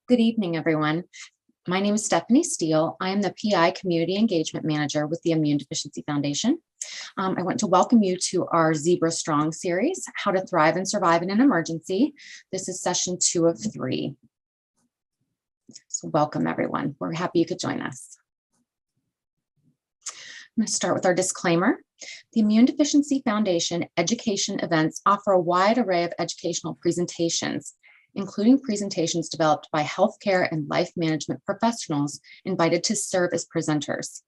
Good evening, everyone. My name is Stephanie Steele. I am the PI Community Engagement Manager with the Immune Deficiency Foundation. I want to welcome you to our Zebra Strong series, How to Thrive and Survive in an Emergency. This is session 2 of 3. So welcome, everyone. We're happy you could join us. I'm going to start with our disclaimer. The Immune Deficiency Foundation education events offer a wide array of educational presentations, including presentations developed by healthcare and life management professionals invited to serve as presenters.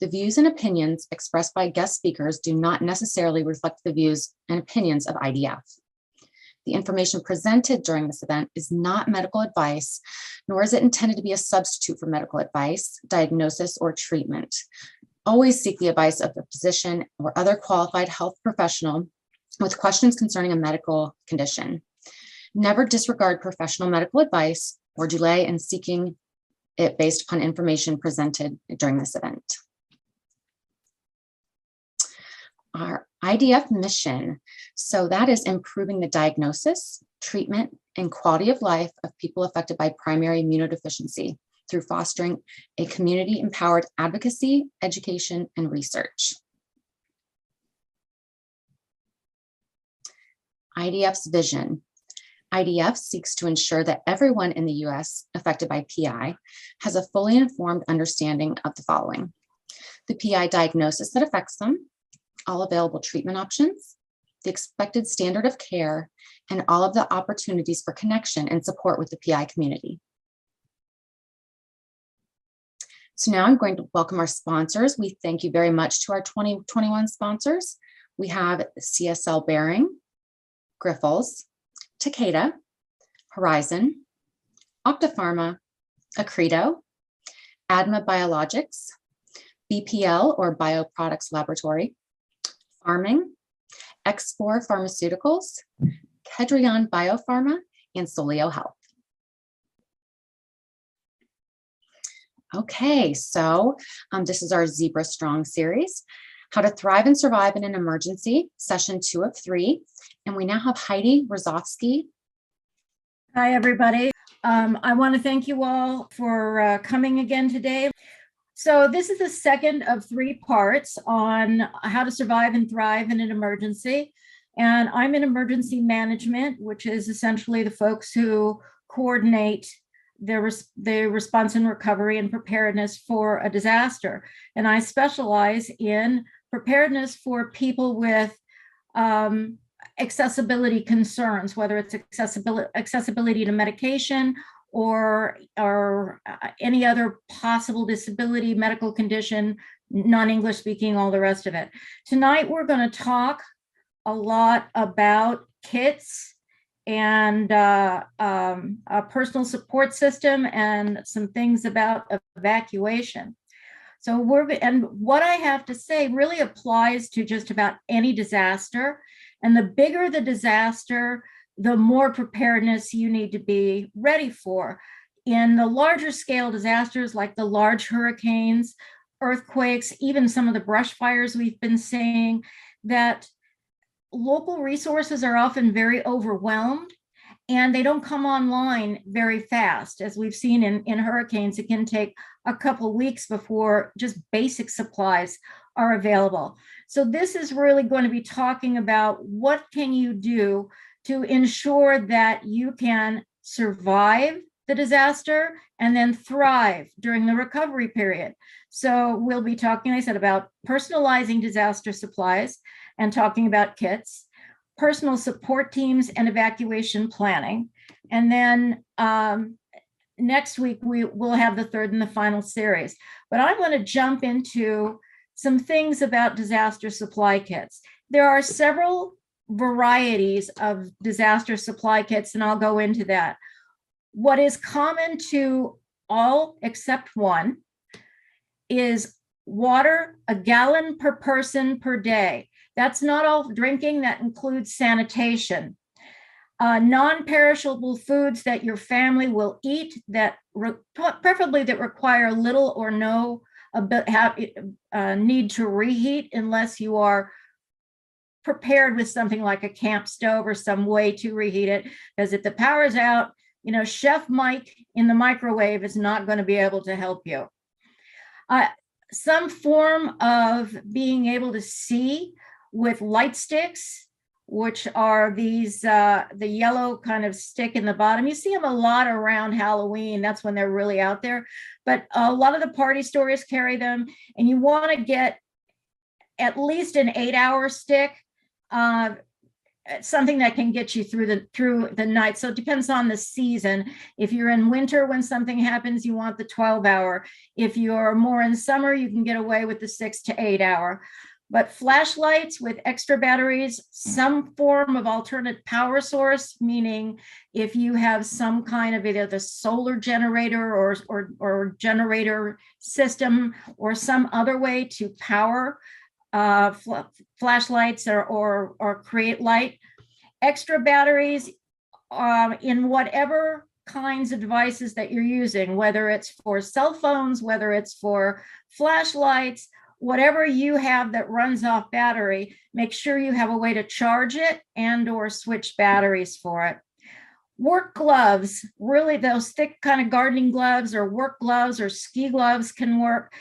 The views and opinions expressed by guest speakers do not necessarily reflect the views and opinions of IDF. The information presented during this event is not medical advice, nor is it intended to be a substitute for medical advice, diagnosis, or treatment. Always seek the advice of a physician or other qualified health professional with questions concerning a medical condition. Never disregard professional medical advice or delay in seeking it based upon information presented during this event. Our IDF mission, so that is improving the diagnosis, treatment, and quality of life of people affected by primary immunodeficiency through fostering a community-empowered advocacy, education, and research. IDF's vision. IDF seeks to ensure that everyone in the U.S. affected by PI has a fully informed understanding of the following: the PI diagnosis that affects them, all available treatment options, the expected standard of care, and all of the opportunities for connection and support with the PI community. So now I'm going to welcome our sponsors. We thank you very much to our 2021 sponsors. We have CSL Behring, Grifols, Takeda, Horizon, Octapharma, Accredo, ADMA Biologics, BPL or Bioproducts Laboratory, Farming, X4 Pharmaceuticals, Kedrion Biopharma, and Solio Health. Okay, so this is our Zebra Strong series, How to Thrive and Survive in an Emergency, session 2 of 3. And we now have Heidi Rosofsky. Hi, everybody. I want to thank you all for coming again today. So this is the second of 3 parts on how to survive and thrive in an emergency. And I'm in emergency management, which is essentially the folks who coordinate the response and recovery and preparedness for a disaster. And I specialize in preparedness for people with accessibility concerns, whether it's accessibility to medication or any other possible disability, medical condition, non-English speaking, all the rest of it. Tonight, we're going to talk a lot about kits and a personal support system and some things about evacuation. So what I have to say really applies to just about any disaster. And the bigger the disaster, the more preparedness you need to be ready for. In the larger scale disasters like the large hurricanes, earthquakes, even some of the brush fires we've been seeing, that local resources are often very overwhelmed and they don't come online very fast. As we've seen in hurricanes, it can take a couple of weeks before just basic supplies are available. So this is really going to be talking about what can you do to ensure that you can survive the disaster and then thrive during the recovery period. So we'll be talking, I said, about personalizing disaster supplies and talking about kits, personal support teams and evacuation planning. And then next week, we will have the third and the final series. But I want to jump into some things about disaster supply kits. There are several varieties of disaster supply kits, and I'll go into that. What is common to all except one is water, 1 gallon per person per day. That's not all drinking, that includes sanitation. Non-perishable foods that your family will eat that preferably that require little or no need to reheat unless you are prepared with something like a camp stove or some way to reheat it, because if the power is out, Chef Mike in the microwave is not going to be able to help you. Some form of being able to see with light sticks, which are these, the yellow kind of stick in the bottom. You see them a lot around Halloween. That's when they're really out there. But a lot of the party stores carry them, and you want to get at least an 8-hour stick, something that can get you through the night. So it depends on the season. If you're in winter, when something happens, you want the 12-hour. If you're more in summer, you can get away with the 6 to 8 hour. But flashlights with extra batteries, some form of alternate power source, meaning if you have some kind of either the solar generator or generator system or some other way to power flashlights or create light, extra batteries in whatever kinds of devices that you're using, whether it's for cell phones, whether it's for flashlights, whatever you have that runs off battery, make sure you have a way to charge it and or switch batteries for it. Work gloves, really those thick kind of gardening gloves or work gloves or ski gloves can work.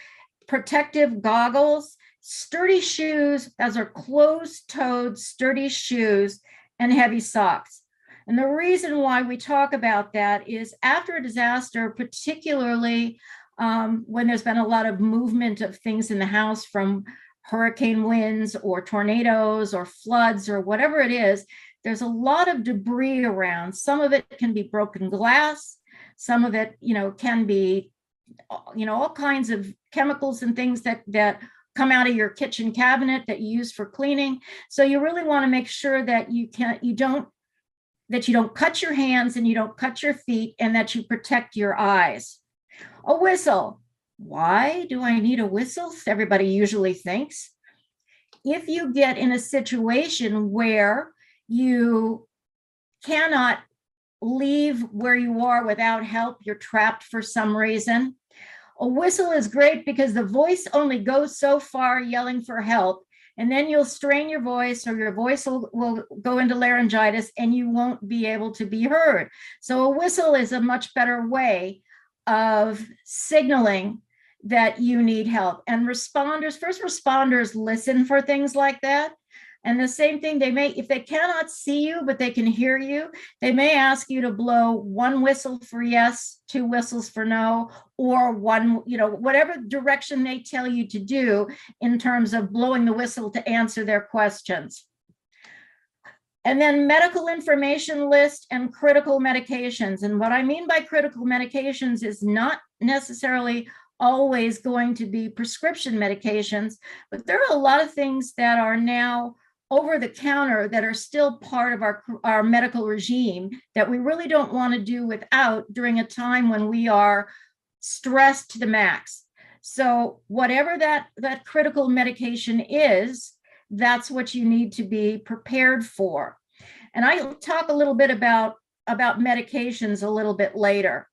Protective goggles, sturdy shoes, those are closed-toed sturdy shoes, and heavy socks. And the reason why we talk about that is after a disaster, particularly when there's been a lot of movement of things in the house from hurricane winds or tornadoes or floods or whatever it is, there's a lot of debris around. Some of it can be broken glass. Some of it, can be, all kinds of chemicals and things that come out of your kitchen cabinet that you use for cleaning. So you really want to make sure that you don't cut your hands and you don't cut your feet, and that you protect your eyes. A whistle. Why do I need a whistle? Everybody usually thinks. If you get in a situation where you cannot leave where you are without help, you're trapped for some reason, a whistle is great because the voice only goes so far yelling for help, and then you'll strain your voice, or your voice will go into laryngitis and you won't be able to be heard. So a whistle is a much better way of signaling that you need help. And first responders listen for things like that. And the same thing, they may, if they cannot see you, but they can hear you, they may ask you to blow one whistle for yes, 2 whistles for no, or one, whatever direction they tell you to do in terms of blowing the whistle to answer their questions. And then medical information list and critical medications. And what I mean by critical medications is not necessarily always going to be prescription medications, but there are a lot of things that are now over the counter that are still part of our medical regime that we really don't want to do without during a time when we are stressed to the max. So whatever that critical medication is, that's what you need to be prepared for. And I'll talk a little bit about medications a little bit later.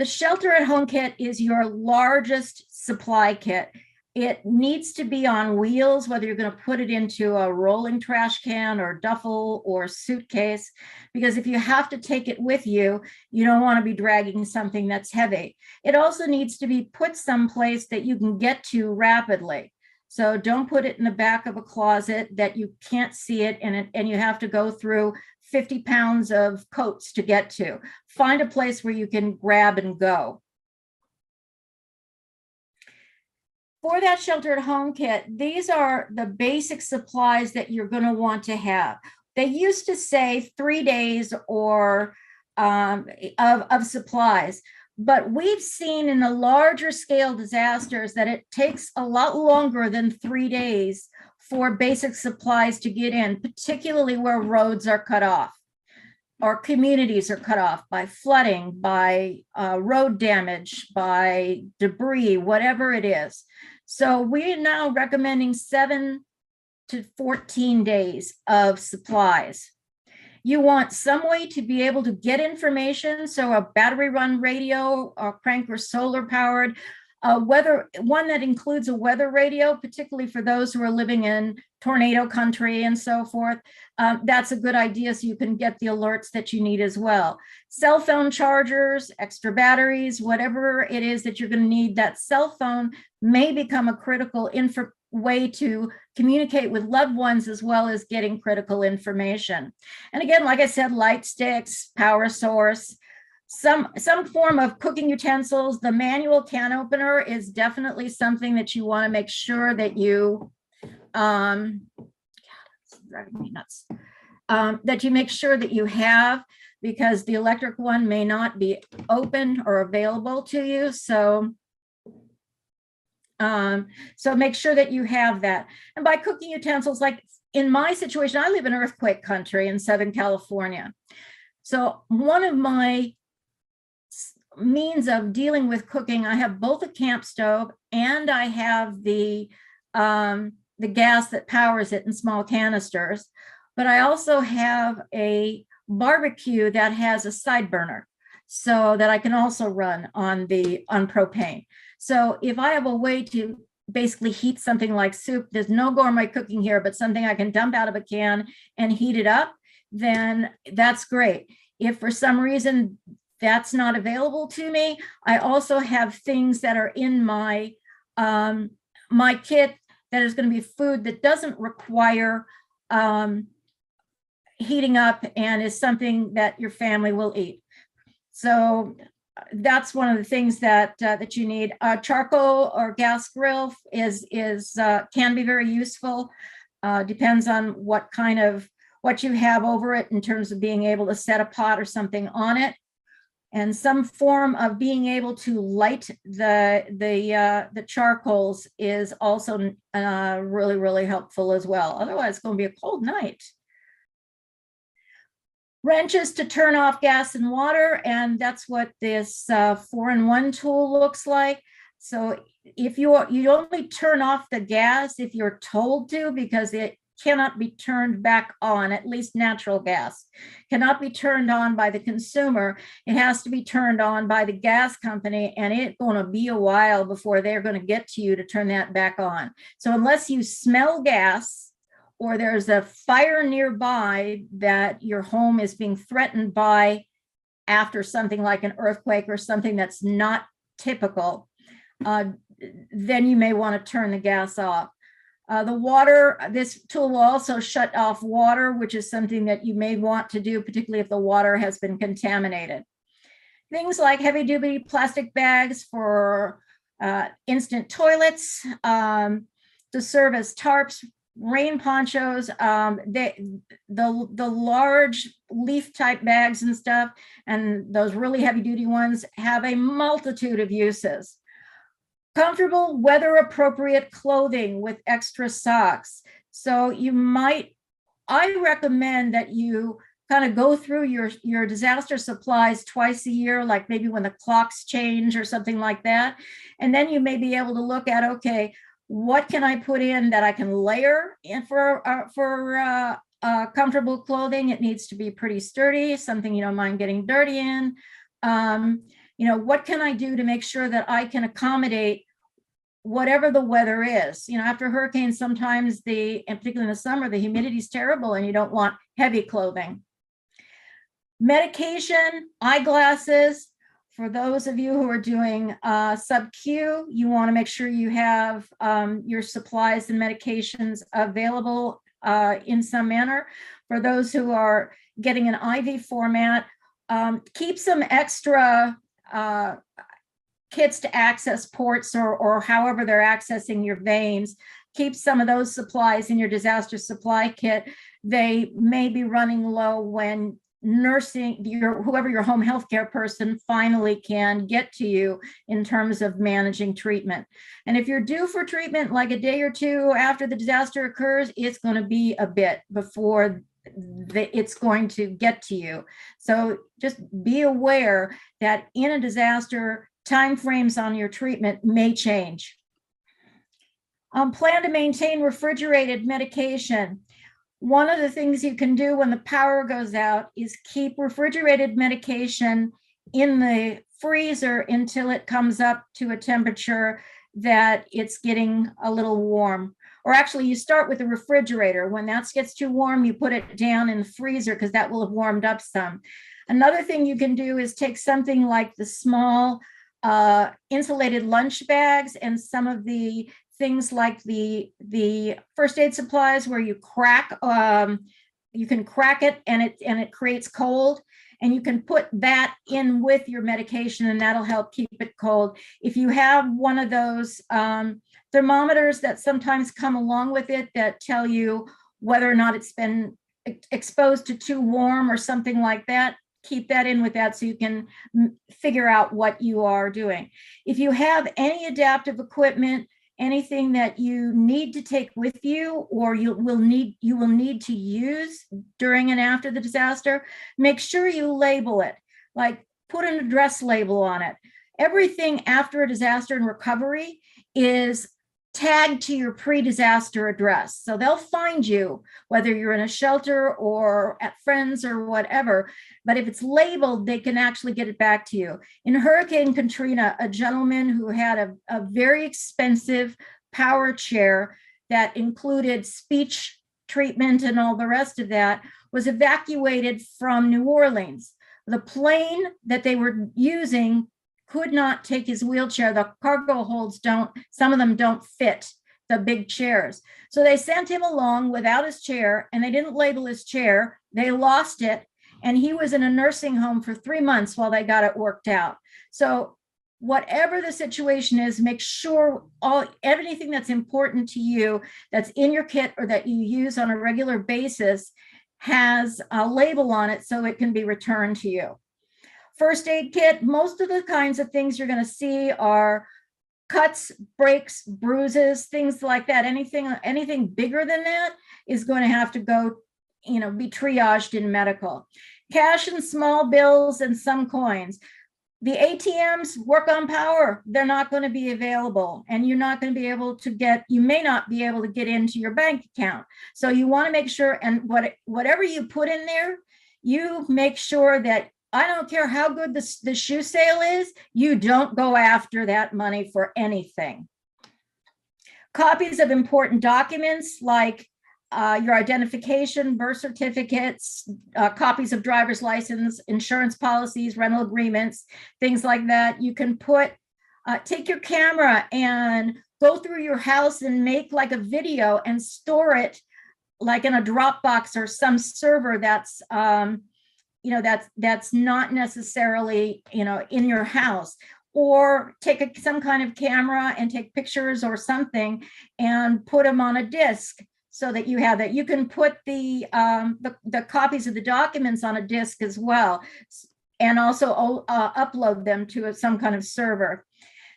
The shelter at home kit is your largest supply kit. It needs to be on wheels, whether you're going to put it into a rolling trash can or duffel or suitcase, because if you have to take it with you, you don't want to be dragging something that's heavy. It also needs to be put someplace that you can get to rapidly. So don't put it in the back of a closet that you can't see it, and you have to go through 50 pounds of coats to get to. Find a place where you can grab and go. For that shelter at home kit, these are the basic supplies that you're going to want to have. They used to say 3 days or of supplies, but we've seen in the larger scale disasters that it takes a lot longer than 3 days for basic supplies to get in, particularly where roads are cut off or communities are cut off by flooding, by road damage, by debris, whatever it is. So we're now recommending 7 to 14 days of supplies. You want some way to be able to get information. So a battery run radio or crank or solar powered. one that includes a weather radio, particularly for those who are living in tornado country and so forth. That's a good idea, so you can get the alerts that you need as well. Cell phone chargers, extra batteries, whatever it is that you're going to need. That cell phone may become a critical way to communicate with loved ones, as well as getting critical information. And again, like I said, light sticks, power source, some form of cooking utensils. The manual can opener is definitely something that you want to make sure that you it's driving me nuts, that you make sure that you have, because the electric one may not be open or available to you. So make sure that you have that. And by cooking utensils, like in my situation, I live in earthquake country in Southern California. So one of my means of dealing with cooking, I have both a camp stove and I have the gas that powers it in small canisters. But I also have a barbecue that has a side burner, so that I can also run on propane. So if I have a way to basically heat something like soup, there's no gourmet cooking here, but something I can dump out of a can and heat it up, then that's great. If for some reason that's not available to me, I also have things that are in my my kit that is going to be food that doesn't require heating up and is something that your family will eat. So that's one of the things that you need. Charcoal or gas grill can be very useful. Depends on what you have over it in terms of being able to set a pot or something on it, and some form of being able to light the charcoals is also really, really helpful as well. Otherwise, it's going to be a cold night. Wrenches to turn off gas and water, and that's what this 4-in-1 tool looks like. So if you only turn off the gas if you're told to, because it cannot be turned back on. At least natural gas cannot be turned on by the consumer. It has to be turned on by the gas company, and it's going to be a while before they're going to get to you to turn that back on. So unless you smell gas, or there's a fire nearby that your home is being threatened by after something like an earthquake or something that's not typical, then you may want to turn the gas off. The water, this tool will also shut off water, which is something that you may want to do, particularly if the water has been contaminated. Things like heavy-duty plastic bags for instant toilets, to serve as tarps, rain ponchos, the large leaf type bags and stuff, and those really heavy duty ones have a multitude of uses. Comfortable weather appropriate clothing with extra socks. So I recommend that you kind of go through your disaster supplies twice a year, like maybe when the clocks change or something like that. And then you may be able to look at, okay, what can I put in that I can layer in for comfortable clothing? It needs to be pretty sturdy, something you don't mind getting dirty in. What can I do to make sure that I can accommodate whatever the weather is? After hurricanes, sometimes and particularly in the summer, the humidity is terrible and you don't want heavy clothing. Medication, eyeglasses. For those of you who are doing sub-Q, you want to make sure you have your supplies and medications available in some manner. For those who are getting an IV format, keep some extra kits to access ports or however they're accessing your veins. Keep some of those supplies in your disaster supply kit. They may be running low when whoever your home healthcare person finally can get to you in terms of managing treatment. And if you're due for treatment like a day or two after the disaster occurs, it's going to be a bit before it's going to get to you. So just be aware that in a disaster, timeframes on your treatment may change. Plan to maintain refrigerated medication. One of the things you can do when the power goes out is keep refrigerated medication in the freezer until it comes up to a temperature that it's getting a little warm. Or actually, you start with the refrigerator. When that gets too warm, you put it down in the freezer because that will have warmed up some. Another thing you can do is take something like the small insulated lunch bags and some of the things like the first aid supplies where you can crack it and it creates cold, and you can put that in with your medication and that'll help keep it cold. If you have one of those thermometers that sometimes come along with it that tell you whether or not it's been exposed to too warm or something like that, keep that in with that so you can figure out what you are doing. If you have any adaptive equipment, anything that you need to take with you or you will need to use during and after the disaster, make sure you label it, like put an address label on it. Everything after a disaster and recovery is tagged to your pre-disaster address. So they'll find you, whether you're in a shelter or at friends or whatever, but if it's labeled, they can actually get it back to you. In Hurricane Katrina, a gentleman who had a very expensive power chair that included speech treatment and all the rest of that was evacuated from New Orleans. The plane that they were using could not take his wheelchair. The cargo holds some of them don't fit the big chairs. So they sent him along without his chair, and they didn't label his chair. They lost it, and he was in a nursing home for 3 months while they got it worked out. So whatever the situation is, make sure everything that's important to you that's in your kit or that you use on a regular basis has a label on it so it can be returned to you. First aid kit, most of the kinds of things you're going to see are cuts, breaks, bruises, things like that. Anything bigger than that is going to have to go, be triaged in medical. Cash and small bills and some coins. The ATMs work on power. They're not going to be available, and you're not going to be able to you may not be able to get into your bank account. So you want to make sure, and whatever you put in there, you make sure that I don't care how good the shoe sale is, you don't go after that money for anything. Copies of important documents like your identification, birth certificates, copies of driver's license, insurance policies, rental agreements, things like that. You can take your camera and go through your house and make like a video and store it like in a Dropbox or some server that's that's not necessarily, in your house, or take some kind of camera and take pictures or something and put them on a disk so that you have that. You can put the copies of the documents on a disk as well, and also upload them to some kind of server.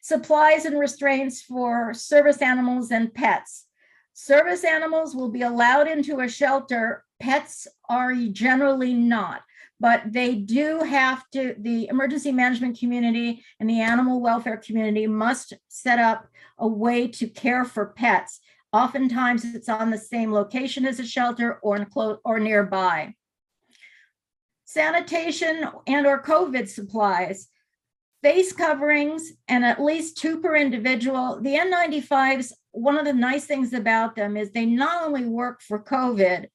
Supplies and restraints for service animals and pets. Service animals will be allowed into a shelter. Pets are generally not. But they do have to, the emergency management community and the animal welfare community must set up a way to care for pets. Oftentimes it's on the same location as a shelter or nearby. Sanitation and or COVID supplies. Face coverings and at least 2 per individual. The N95s, one of the nice things about them is they not only work for COVID,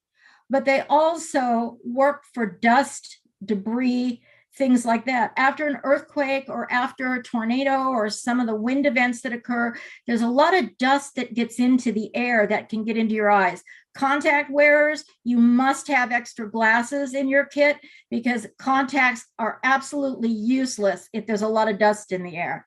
but they also work for dust, debris, things like that. After an earthquake or after a tornado or some of the wind events that occur, there's a lot of dust that gets into the air that can get into your eyes. Contact wearers, you must have extra glasses in your kit because contacts are absolutely useless if there's a lot of dust in the air.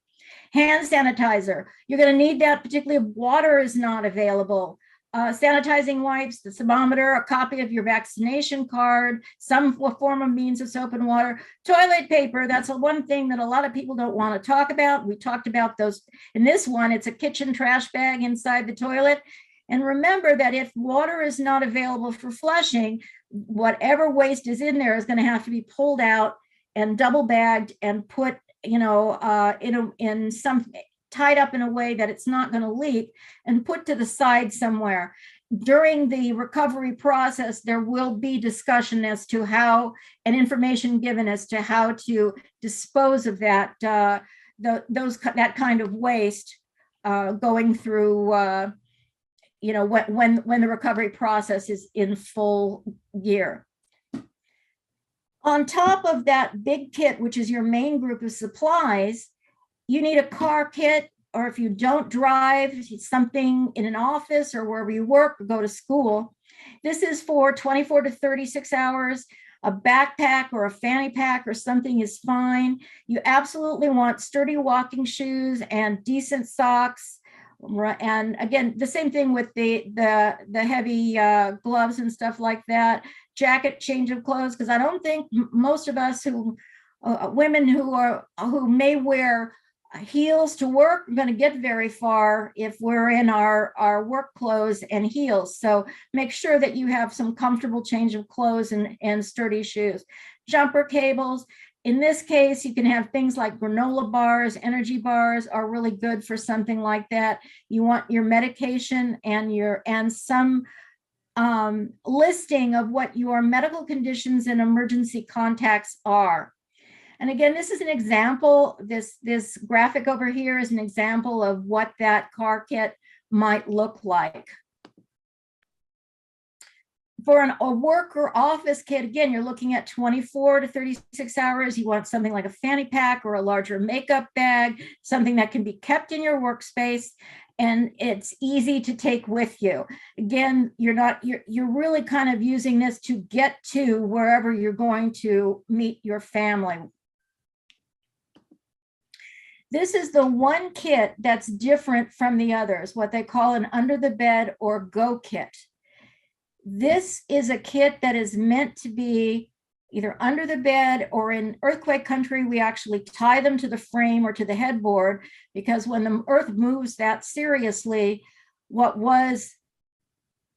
Hand sanitizer, you're going to need that, particularly if water is not available. Sanitizing wipes, the thermometer, a copy of your vaccination card, some form of means of soap and water. Toilet paper, that's one thing that a lot of people don't want to talk about. We talked about those in this one. It's a kitchen trash bag inside the toilet. And remember that if water is not available for flushing, whatever waste is in there is going to have to be pulled out and double bagged and put, in some tied up in a way that it's not going to leak and put to the side somewhere. during the recovery process, there will be discussion as to how, and information given as to how to dispose of that, that kind of waste going through, when the recovery process is in full gear. On top of that big kit, which is your main group of supplies, you need a car kit, or if you don't drive, something in an office or wherever you work or go to school. This is for 24 to 36 hours. A backpack or a fanny pack or something is fine. You absolutely want sturdy walking shoes and decent socks. And again, the same thing with the heavy gloves and stuff like that. Jacket, change of clothes, because I don't think most of us women who may wear heels to work are going to get very far if we're in our work clothes and heels. So make sure that you have some comfortable change of clothes and sturdy shoes. Jumper cables. In this case, you can have things like granola bars, energy bars are really good for something like that. You want your medication and some listing of what your medical conditions and emergency contacts are. And again, this is an example. This graphic over here is an example of what that car kit might look like. For a work or office kit, again, you're looking at 24 to 36 hours. You want something like a fanny pack or a larger makeup bag, something that can be kept in your workspace, and it's easy to take with you. Again, you're really kind of using this to get to wherever you're going to meet your family. This is the one kit that's different from the others, what they call an under the bed or go kit. This is a kit that is meant to be either under the bed, or in earthquake country, we actually tie them to the frame or to the headboard, because when the earth moves that seriously, what was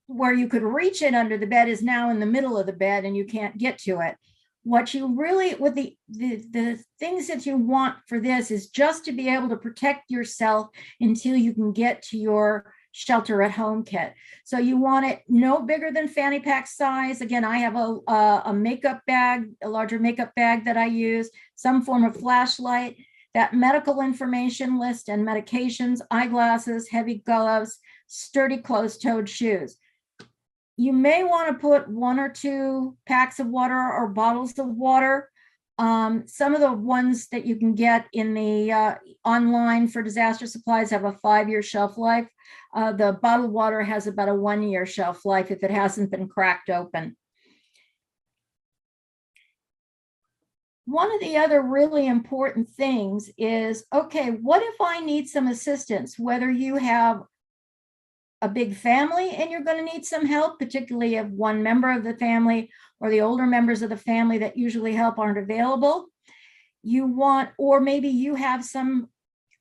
where you could reach it under the bed is now in the middle of the bed and you can't get to it. What you really, with the things that you want for this is just to be able to protect yourself until you can get to your shelter at home kit. So you want it no bigger than fanny pack size. Again, I have a makeup bag, a larger makeup bag that I use, some form of flashlight, that medical information list and medications, eyeglasses, heavy gloves, sturdy closed-toed shoes. You may want to put 1 or 2 packs of water or bottles of water. Some of the ones that you can get in the online for disaster supplies have a 5-year shelf life. The bottled water has about a 1-year shelf life if it hasn't been cracked open. One of the other really important things is, okay, what if I need some assistance? Whether you have a big family and you're going to need some help, particularly if one member of the family or the older members of the family that usually help aren't available. Or maybe you have some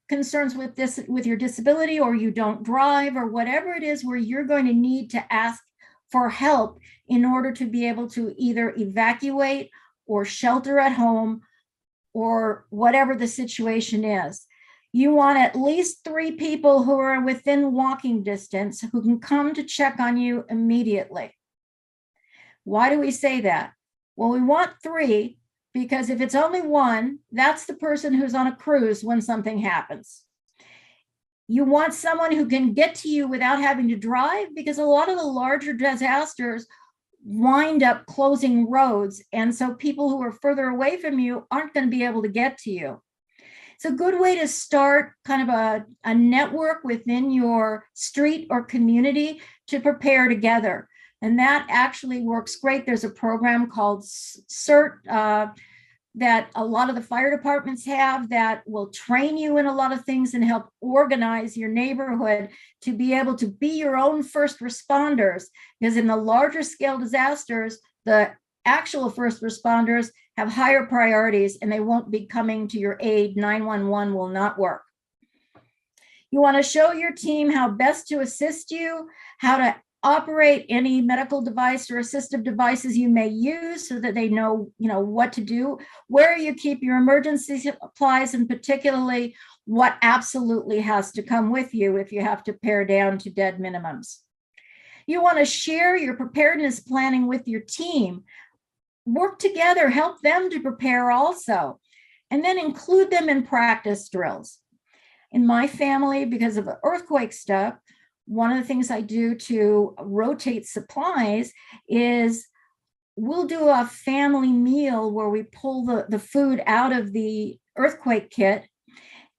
concerns with your disability, or you don't drive, or whatever it is where you're going to need to ask for help in order to be able to either evacuate or shelter at home, or whatever the situation is. You want at least 3 people who are within walking distance who can come to check on you immediately. Why do we say that? Well, we want 3 because if it's only 1, that's the person who's on a cruise when something happens. You want someone who can get to you without having to drive, because a lot of the larger disasters wind up closing roads. And so people who are further away from you aren't going to be able to get to you. It's a good way to start kind of a network within your street or community to prepare together. And that actually works great. There's a program called CERT that a lot of the fire departments have that will train you in a lot of things and help organize your neighborhood to be able to be your own first responders. Because in the larger scale disasters, the actual first responders have higher priorities and they won't be coming to your aid. 911 will not work. You want to show your team how best to assist you, how to operate any medical device or assistive devices you may use so that they know, what to do, where you keep your emergency supplies, and particularly what absolutely has to come with you if you have to pare down to dead minimums. You want to share your preparedness planning with your team. Work together, help them to prepare also, and then include them in practice drills. In my family, because of the earthquake stuff, one of the things I do to rotate supplies is we'll do a family meal where we pull the food out of the earthquake kit,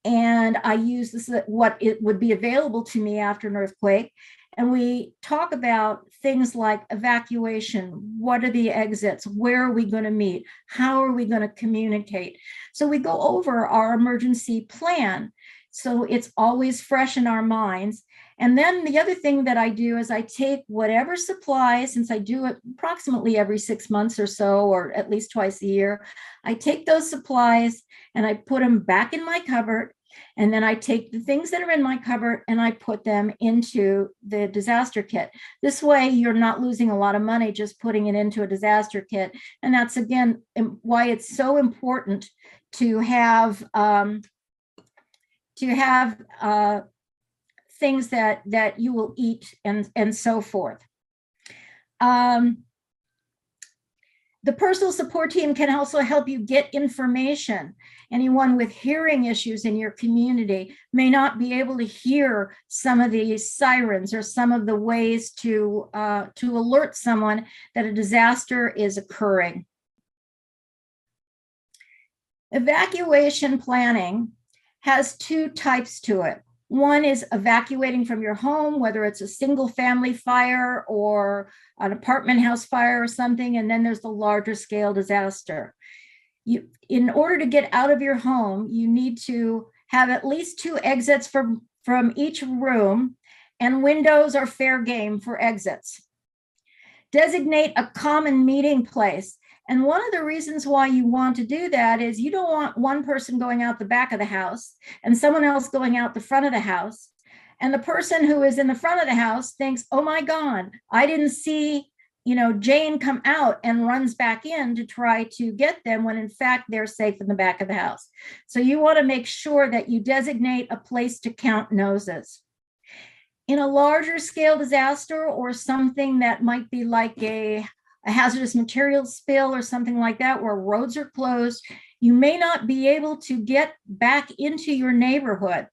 and I use this what it would be available to me after an earthquake. And we talk about things like evacuation. What are the exits? Where are we going to meet? How are we going to communicate? So we go over our emergency plan. So it's always fresh in our minds. And then the other thing that I do is I take whatever supplies, since I do it approximately every 6 months or so, or at least twice a year, I take those supplies and I put them back in my cupboard. And then I take the things that are in my cupboard and I put them into the disaster kit. This way, you're not losing a lot of money just putting it into a disaster kit. And that's, again, why it's so important to have things that you will eat and so forth. The personal support team can also help you get information. Anyone with hearing issues in your community may not be able to hear some of these sirens or some of the ways to alert someone that a disaster is occurring. Evacuation planning has two types to it. One is evacuating from your home, whether it's a single family fire or an apartment house fire or something, and then there's the larger scale disaster. In order to get out of your home, you need to have at least 2 exits from each room, and windows are fair game for exits. Designate a common meeting place. And one of the reasons why you want to do that is you don't want one person going out the back of the house and someone else going out the front of the house. And the person who is in the front of the house thinks, oh my God, I didn't see, Jane come out, and runs back in to try to get them when in fact they're safe in the back of the house. So you want to make sure that you designate a place to count noses. In a larger scale disaster or something that might be like a hazardous materials spill or something like that, where roads are closed, you may not be able to get back into your neighborhood.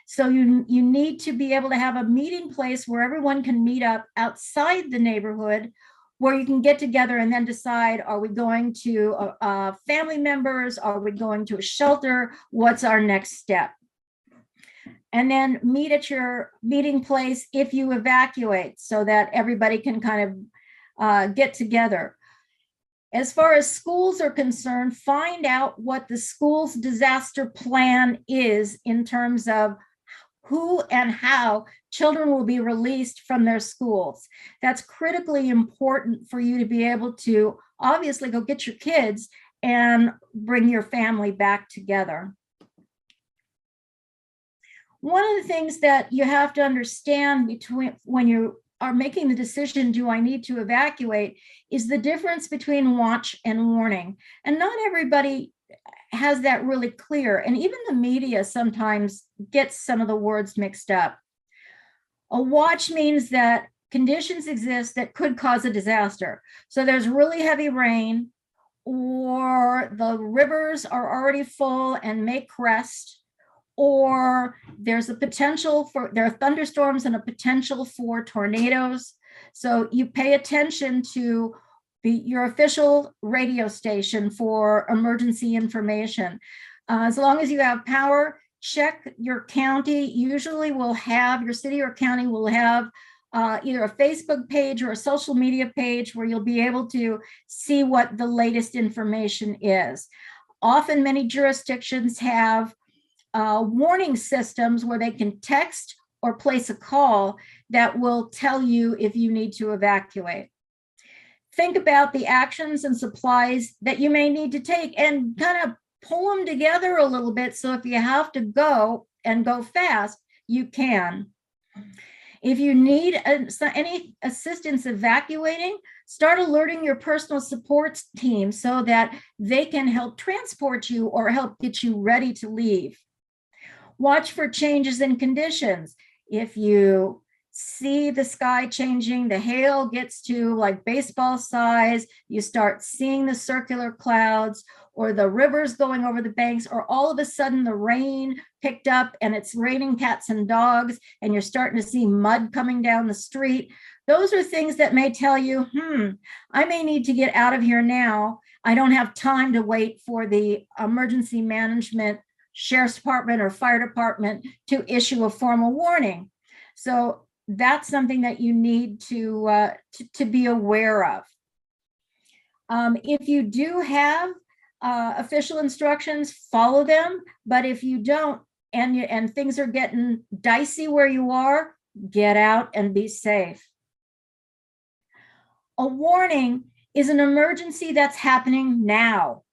So you need to be able to have a meeting place where everyone can meet up outside the neighborhood, where you can get together and then decide, are we going to family members? Are we going to a shelter? What's our next step? And then meet at your meeting place if you evacuate, so that everybody can kind of get together. As far as schools are concerned, find out what the school's disaster plan is in terms of who and how children will be released from their schools. That's critically important for you to be able to obviously go get your kids and bring your family back together. One of the things that you have to understand when you are making the decision, do I need to evacuate, is the difference between watch and warning. And not everybody has that really clear. And even the media sometimes gets some of the words mixed up. A watch means that conditions exist that could cause a disaster. So there's really heavy rain, or the rivers are already full and may crest, or there's a potential there are thunderstorms and a potential for tornadoes. So you pay attention to your official radio station for emergency information. As long as you have power, check your county. Usually will have, your city or county will have either a Facebook page or a social media page where you'll be able to see what the latest information is. Often many jurisdictions have warning systems where they can text or place a call that will tell you if you need to evacuate. Think about the actions and supplies that you may need to take and kind of pull them together a little bit, so if you have to go and go fast, you can. If you need any assistance evacuating, start alerting your personal support team so that they can help transport you or help get you ready to leave. Watch for changes in conditions. If you see the sky changing, the hail gets to like baseball size, you start seeing the circular clouds or the rivers going over the banks, or all of a sudden the rain picked up and it's raining cats and dogs and you're starting to see mud coming down the street. Those are things that may tell you, I may need to get out of here now. I don't have time to wait for the emergency management, sheriff's department or fire department to issue a formal warning. So that's something that you need to be aware of. If you do have official instructions, follow them. But if you don't, and things are getting dicey where you are, get out and be safe. A warning is an emergency that's happening now.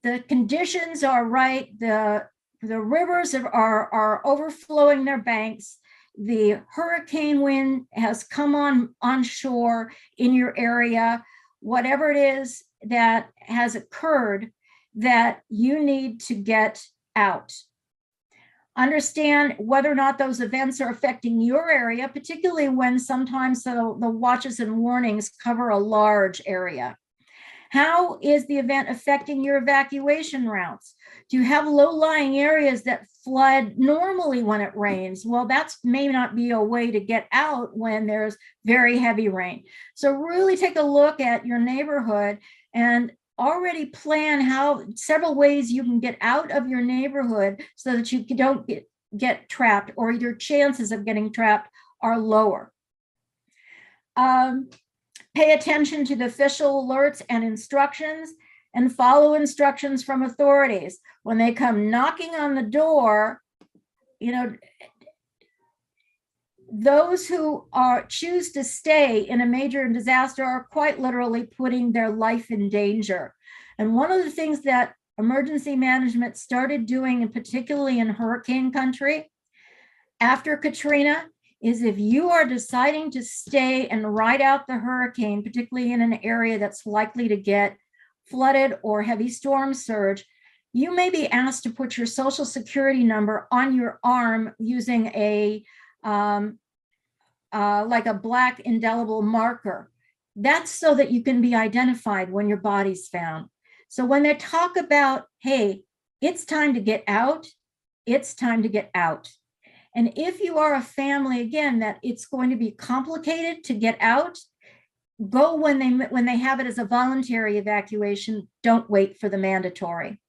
The conditions are right. The rivers are overflowing their banks. The hurricane wind has come on shore in your area. Whatever it is that has occurred, that you need to get out. Understand whether or not those events are affecting your area, particularly when sometimes the watches and warnings cover a large area. How is the event affecting your evacuation routes? Do you have low-lying areas that flood normally when it rains? Well, that may not be a way to get out when there's very heavy rain. So really take a look at your neighborhood and already plan several ways you can get out of your neighborhood so that you don't get trapped, or your chances of getting trapped are lower. Pay attention to the official alerts and instructions, and follow instructions from authorities. When they come knocking on the door, those who choose to stay in a major disaster are quite literally putting their life in danger. And one of the things that emergency management started doing, and particularly in hurricane country after Katrina, is if you are deciding to stay and ride out the hurricane, particularly in an area that's likely to get flooded or heavy storm surge, you may be asked to put your social security number on your arm using like a black indelible marker. That's so that you can be identified when your body's found. So when they talk about, hey, it's time to get out, it's time to get out. And if you are a family, again, that it's going to be complicated to get out, go when they have it as a voluntary evacuation. Don't wait for the mandatory.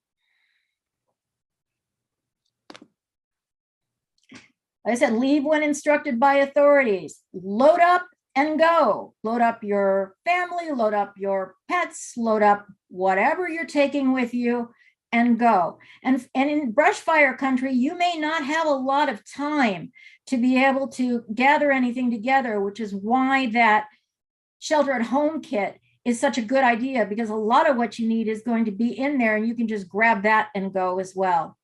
Like I said, leave when instructed by authorities. Load up and go. Load up your family, load up your pets, load up whatever you're taking with you, and go. And in brush fire country, you may not have a lot of time to be able to gather anything together, which is why that shelter at home kit is such a good idea, because a lot of what you need is going to be in there, and you can just grab that and go as well.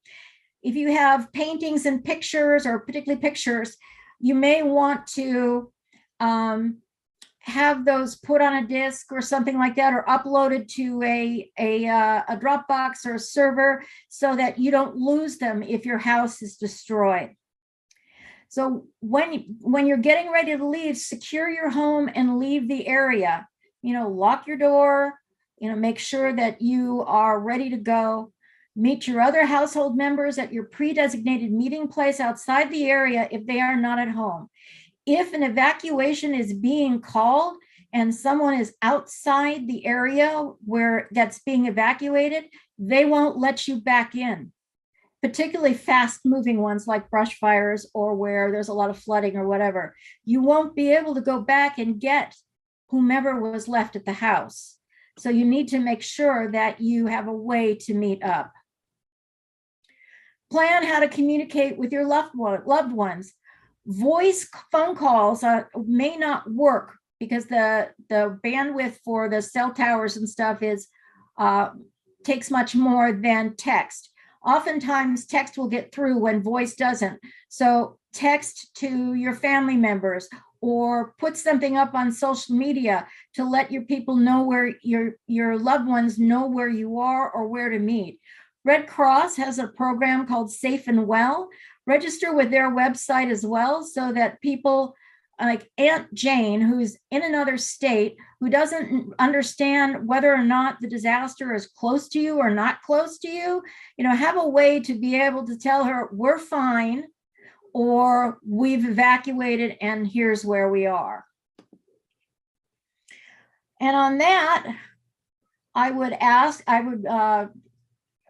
If you have paintings and pictures, or particularly pictures, you may want to have those put on a disk or something like that, or uploaded to a Dropbox or a server, so that you don't lose them if your house is destroyed. So when you're getting ready to leave, secure your home and leave the area. Lock your door, make sure that you are ready to go. Meet your other household members at your pre-designated meeting place outside the area if they are not at home. If an evacuation is being called and someone is outside the area where that's being evacuated, they won't let you back in, particularly fast-moving ones like brush fires or where there's a lot of flooding or whatever. You won't be able to go back and get whomever was left at the house. So you need to make sure that you have a way to meet up. Plan how to communicate with your loved ones. Voice phone calls may not work because the bandwidth for the cell towers and stuff takes much more than text. Oftentimes text will get through when voice doesn't. So text to your family members, or put something up on social media to let your people know where your loved ones know where you are or where to meet. Red Cross has a program called Safe and Well. Register with their website as well, so that people like Aunt Jane, who's in another state, who doesn't understand whether or not the disaster is close to you or not close to you, have a way to be able to tell her we're fine, or we've evacuated and here's where we are. And on that, I would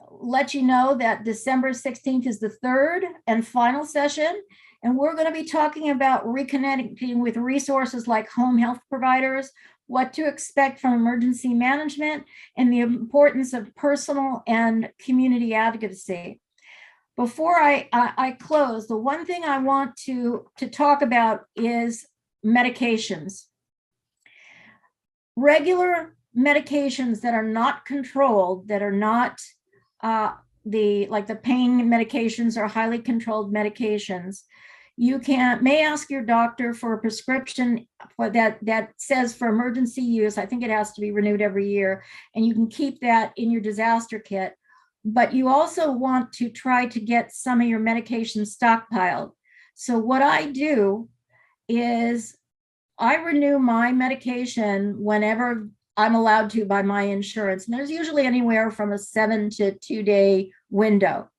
let you know that December 16th is the third and final session. And we're going to be talking about reconnecting with resources like home health providers, what to expect from emergency management, and the importance of personal and community advocacy. Before I close, the one thing I want to talk about is medications. Regular medications that are not controlled, that are not the pain medications or highly controlled medications, you may ask your doctor for a prescription for that says for emergency use. I think it has to be renewed every year, and you can keep that in your disaster kit. But you also want to try to get some of your medication stockpiled. So what I do is I renew my medication whenever I'm allowed to by my insurance. And there's usually anywhere from a 7 to 2 day window.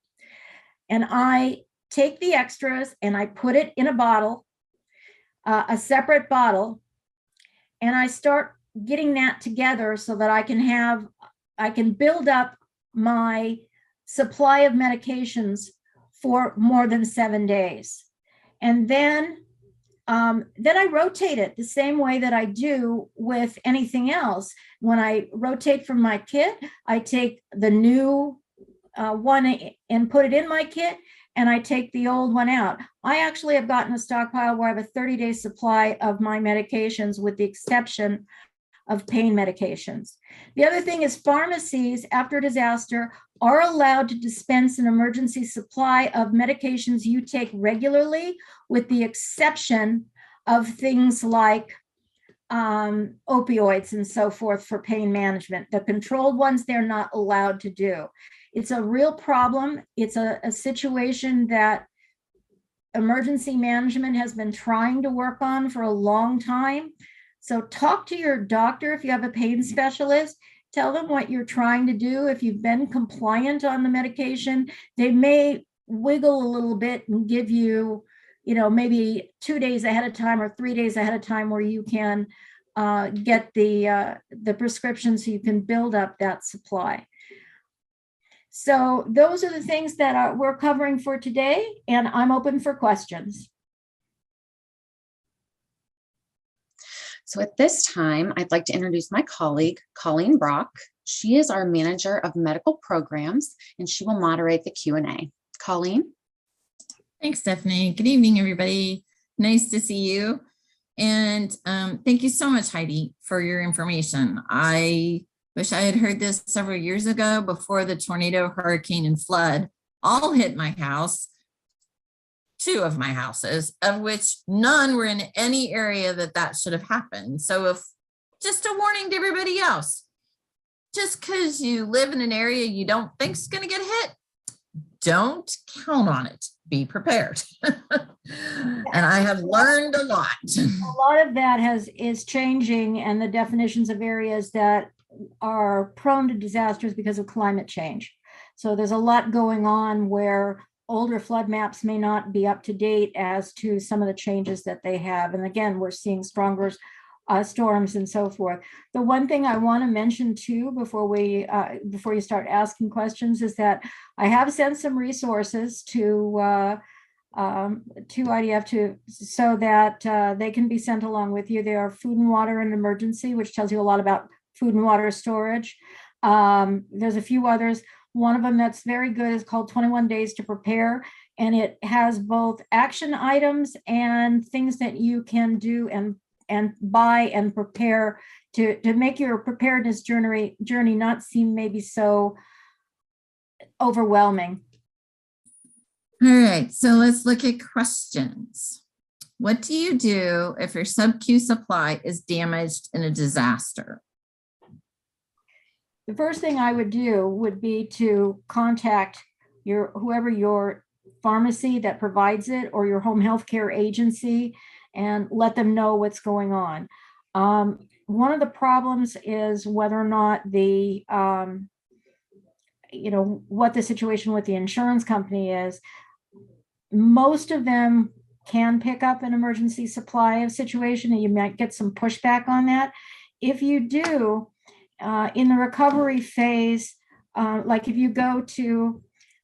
And I take the extras and I put it in a bottle, a separate bottle, and I start getting that together so that I can build up my supply of medications for more than 7 days. And then I rotate it the same way that I do with anything else. When I rotate from my kit, I take the new one and put it in my kit, and I take the old one out. I actually have gotten a stockpile where I have a 30-day supply of my medications, with the exception of pain medications. The other thing is pharmacies, after disaster, are allowed to dispense an emergency supply of medications you take regularly, with the exception of things like opioids and so forth for pain management. The controlled ones, they're not allowed to do. It's a real problem. It's a situation that emergency management has been trying to work on for a long time. So talk to your doctor if you have a pain specialist. Tell them what you're trying to do. If you've been compliant on the medication, they may wiggle a little bit and give you, maybe 2 days ahead of time or 3 days ahead of time where you can get the prescription so you can build up that supply. So those are the things that we're covering for today, and I'm open for questions. So at this time, I'd like to introduce my colleague, Colleen Brock. She is our Manager of Medical Programs, and she will moderate the Q&A. Colleen? Thanks, Stephanie. Good evening, everybody. Nice to see you. And thank you so much, Heidi, for your information. I wish I had heard this several years ago, before the tornado, hurricane, and flood all hit my house. 2 of my houses, of which none were in any area that should have happened. So if just a warning to everybody else, just because you live in an area you don't think is going to get hit, don't count on it. Be prepared. And I have learned a lot. A lot of that is changing, and the definitions of areas that are prone to disasters because of climate change. So there's a lot going on where older flood maps may not be up to date as to some of the changes that they have. And again, we're seeing stronger storms and so forth. The one thing I want to mention too, before you start asking questions, is that I have sent some resources to IDF so that they can be sent along with you. They are Food and Water in Emergency, which tells you a lot about food and water storage. There's a few others. One of them that's very good is called 21 Days to Prepare, and it has both action items and things that you can do and buy and prepare to make your preparedness journey not seem maybe so overwhelming. All right, so let's look at questions. What do you do if your sub-Q supply is damaged in a disaster? The first thing I would do would be to contact whoever your pharmacy that provides it, or your home health care agency, and let them know what's going on. One of the problems is whether or not the, what the situation with the insurance company is. Most of them can pick up an emergency supply of situation, and you might get some pushback on that. If you do, in the recovery phase, like if you go to,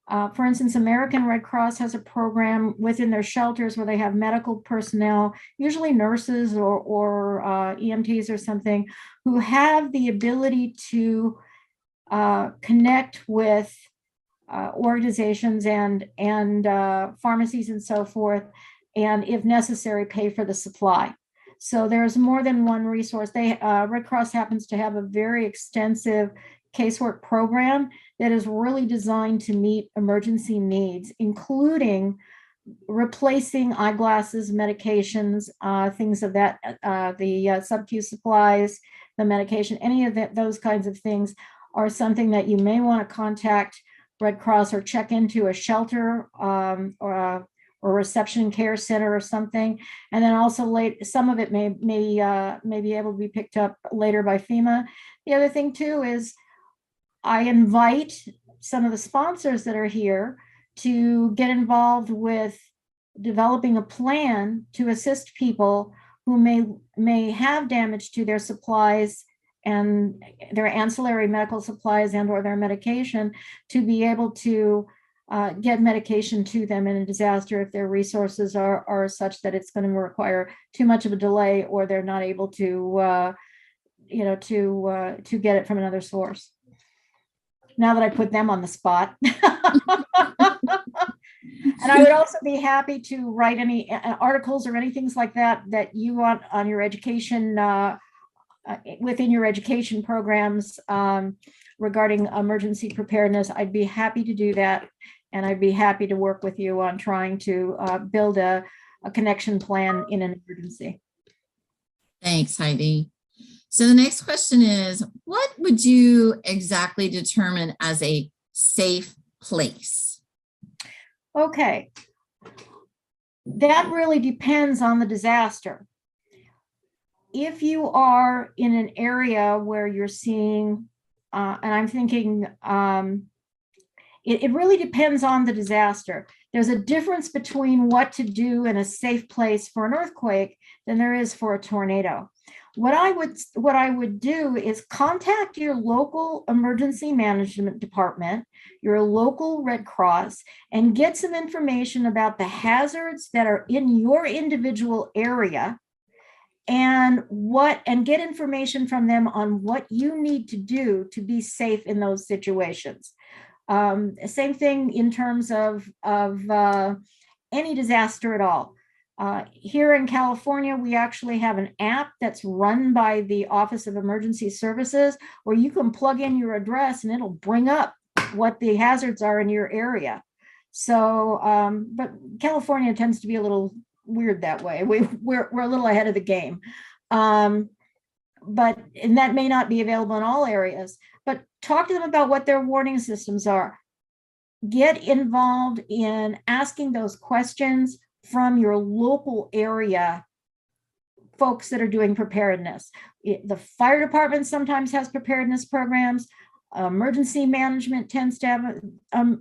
for instance, American Red Cross has a program within their shelters where they have medical personnel, usually nurses or EMTs or something, who have the ability to connect with organizations and pharmacies and so forth, and if necessary, pay for the supply. So there's more than one resource. Red Cross happens to have a very extensive casework program that is really designed to meet emergency needs, including replacing eyeglasses, medications, things of that, the sub-Q supplies, the medication, any of those kinds of things are something that you may want to contact Red Cross or check into a shelter or a reception care center or something. And then also some of it may be able to be picked up later by FEMA. The other thing too is I invite some of the sponsors that are here to get involved with developing a plan to assist people who may have damage to their supplies and their ancillary medical supplies and or their medication, to be able to get medication to them in a disaster if their resources are such that it's going to require too much of a delay, or they're not able to get it from another source. Now that I put them on the spot. And I would also be happy to write any articles or anything like that you want on your education, within your education programs regarding emergency preparedness. I'd be happy to do that. And I'd be happy to work with you on trying to build a connection plan in an emergency. Thanks, Heidi. So the next question is, what would you exactly determine as a safe place? Okay. That really depends on the disaster. If you are in an area where you're seeing, and I'm thinking, it really depends on the disaster. There's a difference between what to do in a safe place for an earthquake than there is for a tornado. What I would do is contact your local emergency management department, your local Red Cross, and get some information about the hazards that are in your individual area, and get information from them on what you need to do to be safe in those situations. Same thing in terms of any disaster at all. Here in California, we actually have an app that's run by the Office of Emergency Services, where you can plug in your address and it'll bring up what the hazards are in your area. So, but California tends to be a little weird that way. We're a little ahead of the game. And that may not be available in all areas, but talk to them about what their warning systems are. Get involved in asking those questions from your local area folks that are doing preparedness. The fire department sometimes has preparedness programs. Emergency management tends to have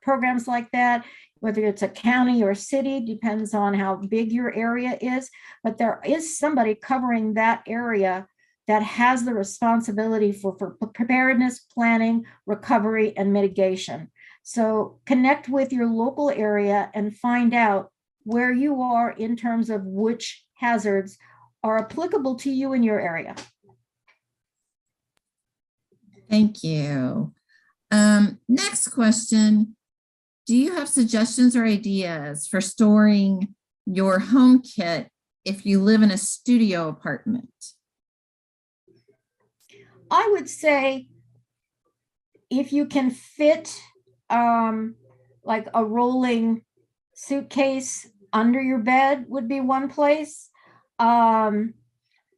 programs like that, whether it's a county or city, depends on how big your area is, but there is somebody covering that area that has the responsibility for preparedness, planning, recovery, and mitigation. So connect with your local area and find out where you are in terms of which hazards are applicable to you in your area. Thank you. Next question. Do you have suggestions or ideas for storing your home kit if you live in a studio apartment? I would say if you can fit like a rolling suitcase under your bed would be one place. You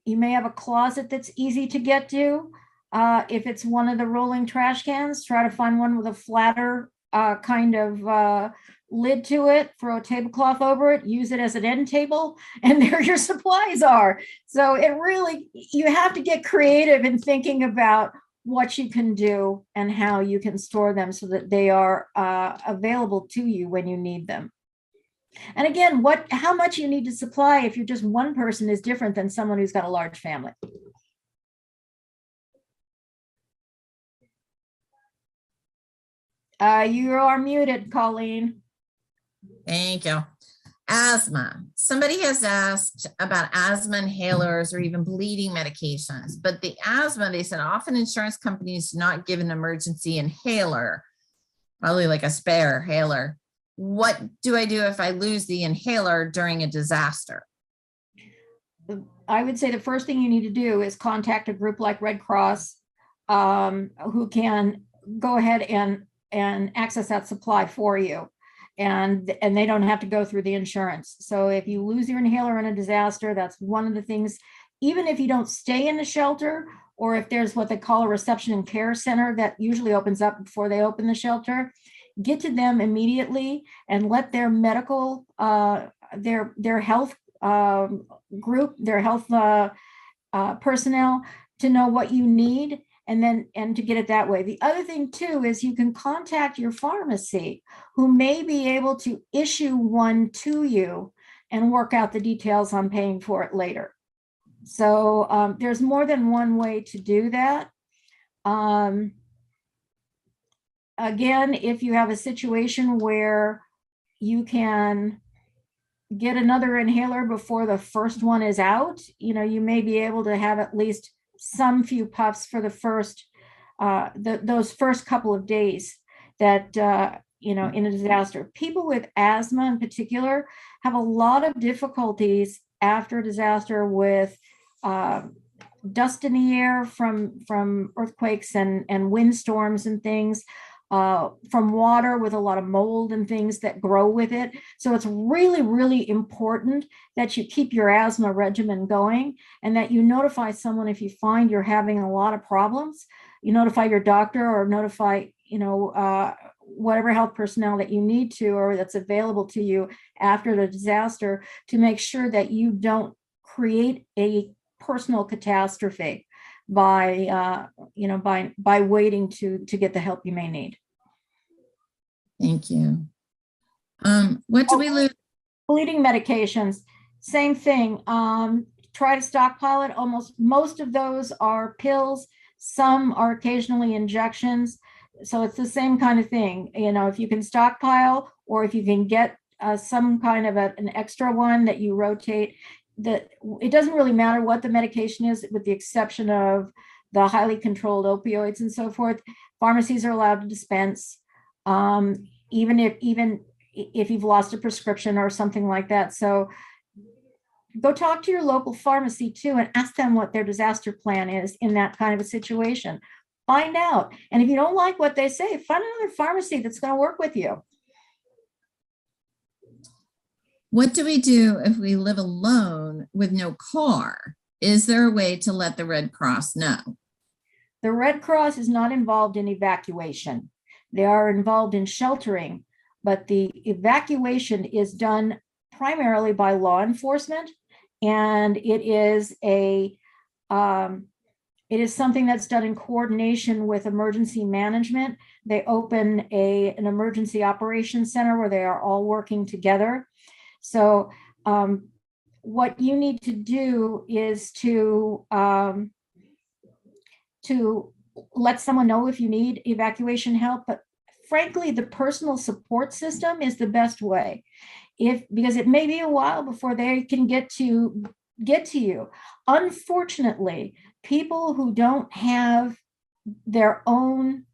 may have a closet that's easy to get to. If it's one of the rolling trash cans, try to find one with a flatter kind of lid to it, throw a tablecloth over it, use it as an end table, and there your supplies are. So it really, you have to get creative in thinking about what you can do and how you can store them so that they are available to you when you need them. And again, how much you need to supply if you're just one person is different than someone who's got a large family. You are muted, Colleen. Thank you. Asthma. Somebody has asked about asthma inhalers or even bleeding medications, but the asthma, they said often insurance companies do not give an emergency inhaler, probably like a spare inhaler. What do I do if I lose the inhaler during a disaster? I would say the first thing you need to do is contact a group like Red Cross, who can go ahead and access that supply for you. And they don't have to go through the insurance. So if you lose your inhaler in a disaster, that's one of the things, even if you don't stay in the shelter, or if there's what they call a reception and care center that usually opens up before they open the shelter, get to them immediately and let their medical, their health group, their health personnel to know what you need, and to get it that way. The other thing too is you can contact your pharmacy, who may be able to issue one to you and work out the details on paying for it later. So there's more than one way to do that. Again, if you have a situation where you can get another inhaler before the first one is out, you may be able to have at least some few puffs for the first, those first couple of days that, in a disaster. People with asthma in particular have a lot of difficulties after a disaster with dust in the air from earthquakes and windstorms and things, from water with a lot of mold and things that grow with it. So it's really, really important that you keep your asthma regimen going and that you notify someone if you find you're having a lot of problems. You notify your doctor or notify, whatever health personnel that you need to or that's available to you after the disaster to make sure that you don't create a personal catastrophe by waiting to get the help you may need. Thank you. What do we lose? Bleeding medications, same thing. Try to stockpile it. Most of those are pills. Some are occasionally injections. So it's the same kind of thing. If you can stockpile or if you can get some kind of an extra one that you rotate, it doesn't really matter what the medication is, with the exception of the highly controlled opioids and so forth. Pharmacies are allowed to dispense, even if you've lost a prescription or something like that. So go talk to your local pharmacy too and ask them what their disaster plan is in that kind of a situation. Find out. And if you don't like what they say, find another pharmacy that's going to work with you. What do we do if we live alone with no car? Is there a way to let the Red Cross know? The Red Cross is not involved in evacuation. They are involved in sheltering, but the evacuation is done primarily by law enforcement, and it is something that's done in coordination with emergency management. They open an emergency operations center where they are all working together. So what you need to do is to let someone know if you need evacuation help. But frankly, the personal support system is the best way, because it may be a while before they can get to you. Unfortunately, people who don't have their own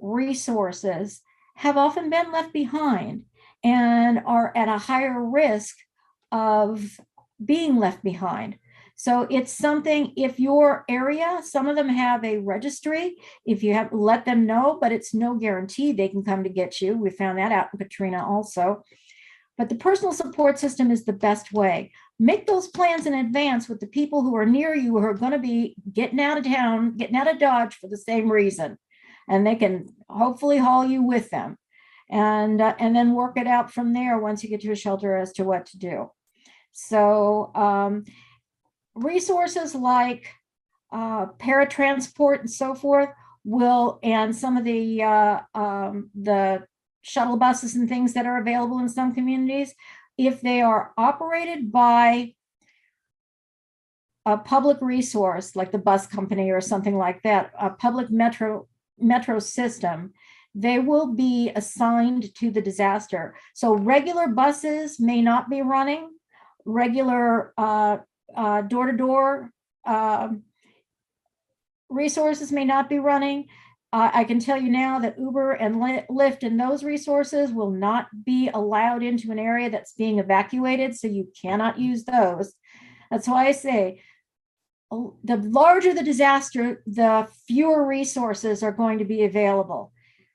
resources have often been left behind and are at a higher risk of being left behind. So it's something, if your area, some of them have a registry, if you have, let them know, but it's no guarantee they can come to get you. We found that out in Katrina also. But the personal support system is the best way. Make those plans in advance with the people who are near you, who are going to be getting out of town, getting out of Dodge for the same reason. And they can hopefully haul you with them. and then work it out from there once you get to a shelter as to what to do. So resources like paratransport and so forth and some of the shuttle buses and things that are available in some communities, if they are operated by a public resource like the bus company or something like that, a public metro system, they will be assigned to the disaster. So regular buses may not be running, regular door-to-door resources may not be running. I can tell you now that Uber and Lyft and those resources will not be allowed into an area that's being evacuated, so you cannot use those. That's why I say the larger the disaster, the fewer resources are going to be available.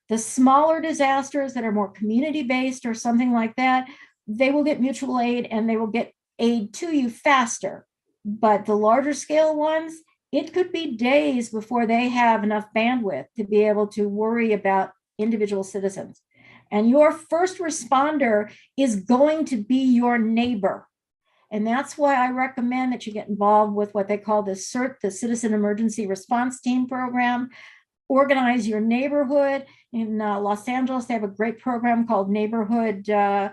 The smaller disasters that are more community-based or something like that, they will get mutual aid and they will get aid to you faster. But the larger scale ones, it could be days before they have enough bandwidth to be able to worry about individual citizens. And your first responder is going to be your neighbor. And that's why I recommend that you get involved with what they call the CERT, the Citizen Emergency Response Team program. Organize your neighborhood. In Los Angeles, they have a great program called Neighborhood. I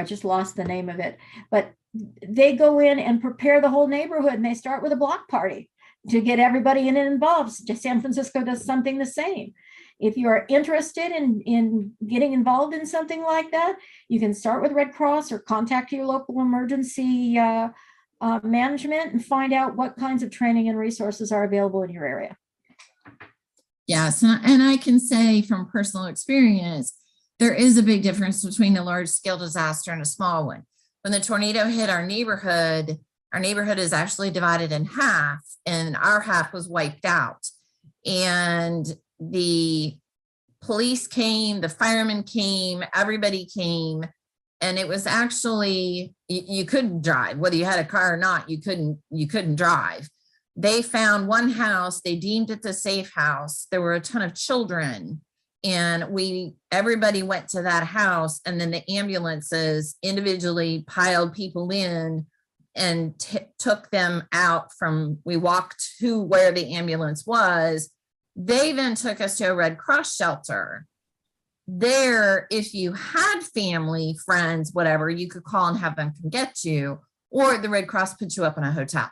just lost the name of it, but they go in and prepare the whole neighborhood, and they start with a block party to get everybody in and involved. San Francisco does something the same. If you are interested in getting involved in something like that, you can start with Red Cross or contact your local emergency management and find out what kinds of training and resources are available in your area. Yes, and I can say from personal experience, there is a big difference between a large scale disaster and a small one. When the tornado hit our neighborhood is actually divided in half, and our half was wiped out. And the police came, the firemen came, everybody came, and it was actually, you couldn't drive. Whether you had a car or not, you couldn't drive. They found one house, they deemed it the safe house. There were a ton of children, and everybody went to that house, and then the ambulances individually piled people in and took them out we walked to where the ambulance was. They then took us to a Red Cross shelter. There, if you had family, friends, whatever, you could call and have them come get you, or the Red Cross put you up in a hotel.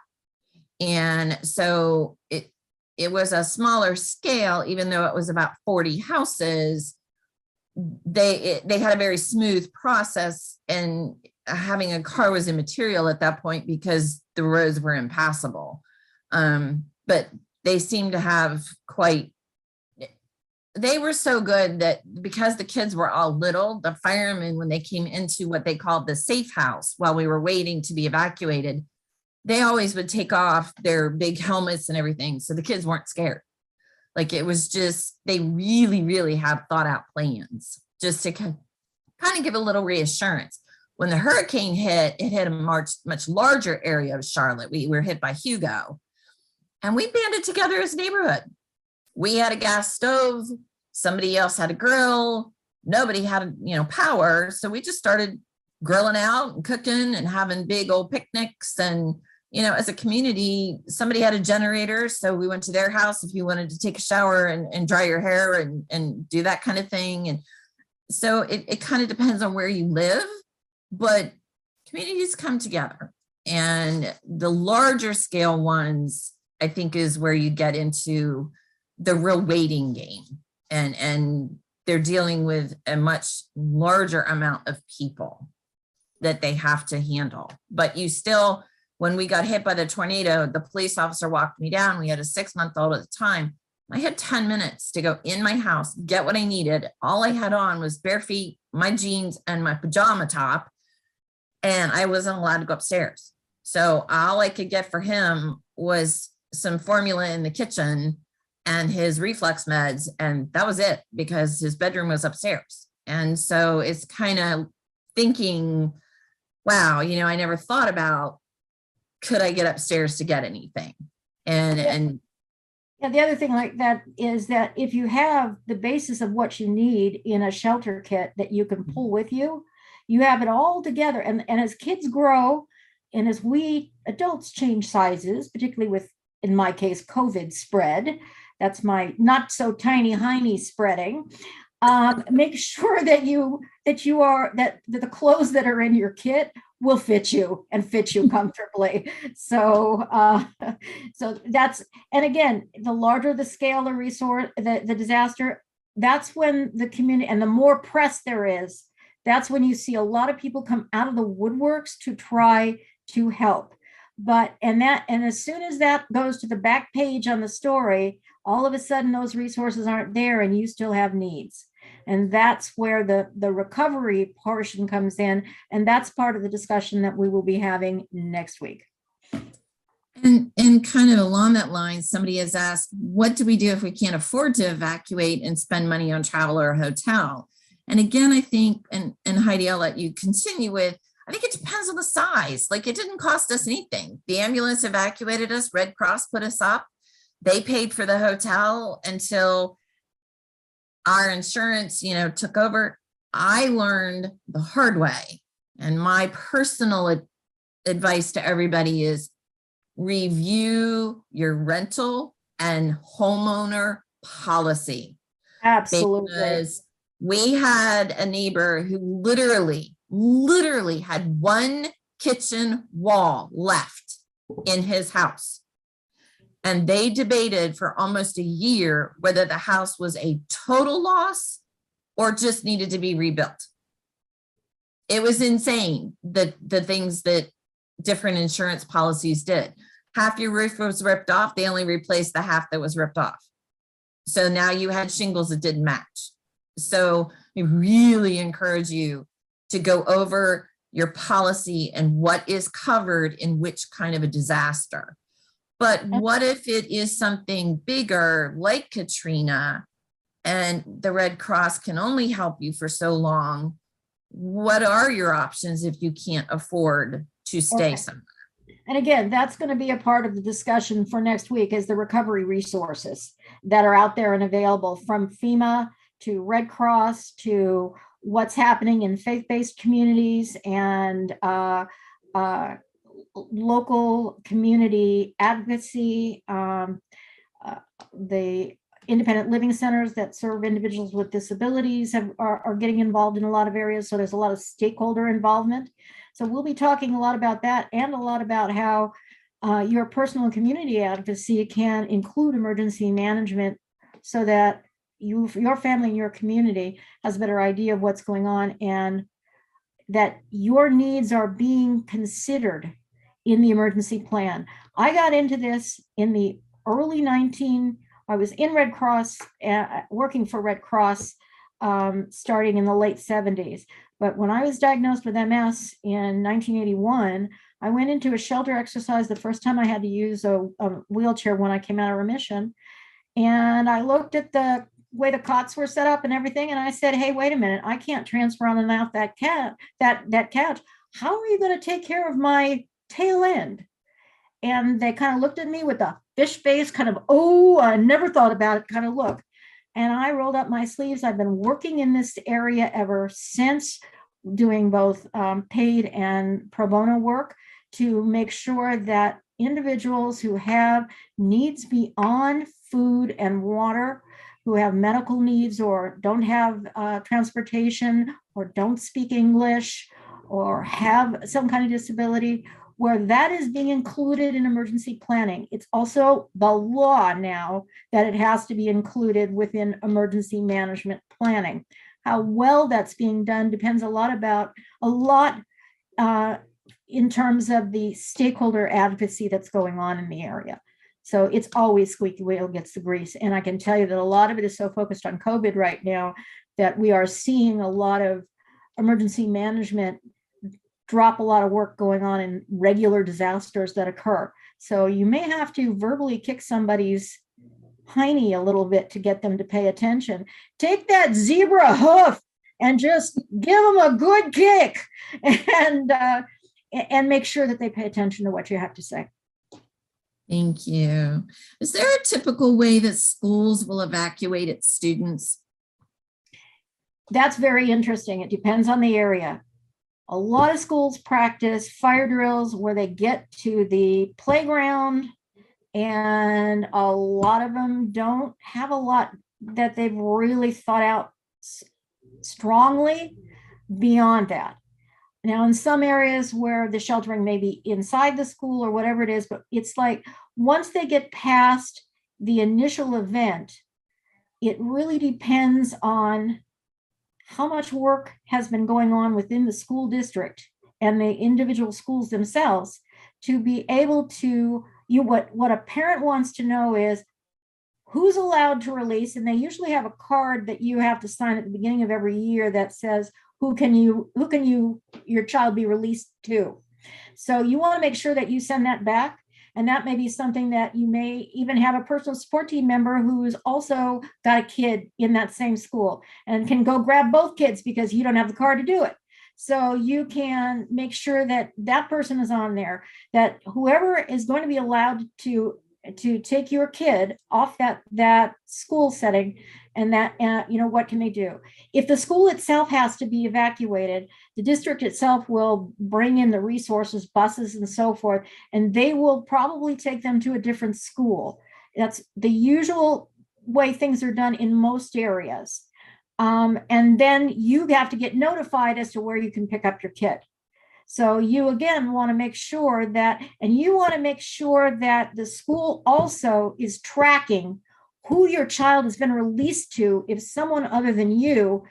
And so it was a smaller scale, even though it was about 40 houses. They had a very smooth process, and having a car was immaterial at that point because the roads were impassable. But they seemed to have they were so good that because the kids were all little, the firemen, when they came into what they called the safe house while we were waiting to be evacuated, they always would take off their big helmets and everything. So the kids weren't scared. Like, it was just, they really, really had thought out plans just to kind of give a little reassurance. When the hurricane hit, it hit a much larger area of Charlotte. We were hit by Hugo, and we banded together as a neighborhood. We had a gas stove. Somebody else had a grill. Nobody had, power. So we just started grilling out and cooking and having big old picnics. And, as a community, somebody had a generator. So we went to their house if you wanted to take a shower and dry your hair and do that kind of thing. And so it kind of depends on where you live, but communities come together. And the larger scale ones, I think, is where you get into the real waiting game, and they're dealing with a much larger amount of people that they have to handle. But you still, when we got hit by the tornado, the police officer walked me down. We had a 6-month-old at the time. I had 10 minutes to go in my house, get what I needed. All I had on was bare feet, my jeans, and my pajama top, and I wasn't allowed to go upstairs. So all I could get for him was some formula in the kitchen and his reflux meds, and that was it, because his bedroom was upstairs. And so it's kind of thinking, wow, I never thought about, could I get upstairs to get anything? And Yeah, the other thing like that is that if you have the basis of what you need in a shelter kit that you can pull with you, you have it all together. And as kids grow and as we adults change sizes, particularly with, in my case, COVID spread, that's my not so tiny hiney spreading. Make sure that the clothes that are in your kit will fit you and fit you comfortably. So so that's, and again, the larger the scale the resource, the disaster, that's when the community, and the more press there is, that's when you see a lot of people come out of the woodworks to try to help. But and as soon as that goes to the back page on the story, all of a sudden those resources aren't there and you still have needs. And that's where the recovery portion comes in. And that's part of the discussion that we will be having next week. And kind of along that line, somebody has asked, what do we do if we can't afford to evacuate and spend money on travel or a hotel? And again, I think, and Heidi, I'll let you continue with, I think it depends on the size. Like, it didn't cost us anything. The ambulance evacuated us, Red Cross put us up. They paid for the hotel until our insurance, took over. I learned the hard way. And my personal advice to everybody is review your rental and homeowner policy. Absolutely. Because we had a neighbor who literally had one kitchen wall left in his house. And they debated for almost a year whether the house was a total loss or just needed to be rebuilt. It was insane, the things that different insurance policies did. Half your roof was ripped off. They only replaced the half that was ripped off. So now you had shingles that didn't match. So I really encourage you to go over your policy and what is covered in which kind of a disaster. But what if it is something bigger like Katrina and the Red Cross can only help you for so long? What are your options if you can't afford to stay somewhere? And again, that's going to be a part of the discussion for next week, is the recovery resources that are out there and available, from FEMA to Red Cross to what's happening in faith-based communities and local community advocacy, the independent living centers that serve individuals with disabilities are getting involved in a lot of areas. So there's a lot of stakeholder involvement. So we'll be talking a lot about that, and a lot about how your personal and community advocacy can include emergency management, so that your family and your community has a better idea of what's going on, and that your needs are being considered in the emergency plan. I got into this in the early I was in Red Cross, working for Red Cross, starting in the late 70s. But when I was diagnosed with MS in 1981, I went into a shelter exercise the first time I had to use a wheelchair when I came out of remission. And I looked at the way the cots were set up and everything, and I said, hey, wait a minute, I can't transfer on and out that couch. How are you going to take care of my tail end? And they kind of looked at me with a fish face, kind of, oh, I never thought about it kind of look. And I rolled up my sleeves. I've been working in this area ever since, doing both paid and pro bono work to make sure that individuals who have needs beyond food and water, who have medical needs or don't have transportation or don't speak English or have some kind of disability, where that is being included in emergency planning. It's also the law now that it has to be included within emergency management planning. How well that's being done depends a lot in terms of the stakeholder advocacy that's going on in the area. So it's always squeaky wheel gets the grease. And I can tell you that a lot of it is so focused on COVID right now that we are seeing a lot of emergency management drop a lot of work going on in regular disasters that occur. So you may have to verbally kick somebody's hiney a little bit to get them to pay attention. Take that zebra hoof and just give them a good kick, and make sure that they pay attention to what you have to say. Thank you. Is there a typical way that schools will evacuate its students? That's very interesting. It depends on the area. A lot of schools practice fire drills where they get to the playground, and a lot of them don't have a lot that they've really thought out strongly beyond that. Now, in some areas where the sheltering may be inside the school or whatever it is, but it's like once they get past the initial event, it really depends on how much work has been going on within the school district and the individual schools themselves to be able to, what a parent wants to know is who's allowed to release, and they usually have a card that you have to sign at the beginning of every year that says who can your child be released to. So you want to make sure that you send that back. And that may be something that you may even have a personal support team member who's also got a kid in that same school and can go grab both kids because you don't have the card to do it. So you can make sure that that person is on there, that whoever is going to be allowed to take your kid off that school setting, and that, what can they do? If the school itself has to be evacuated, the district itself will bring in the resources, buses and so forth, and they will probably take them to a different school. That's the usual way things are done in most areas. And then you have to get notified as to where you can pick up your kid. So you again want to make sure that, and you want to make sure that the school also is tracking who your child has been released to if someone other than you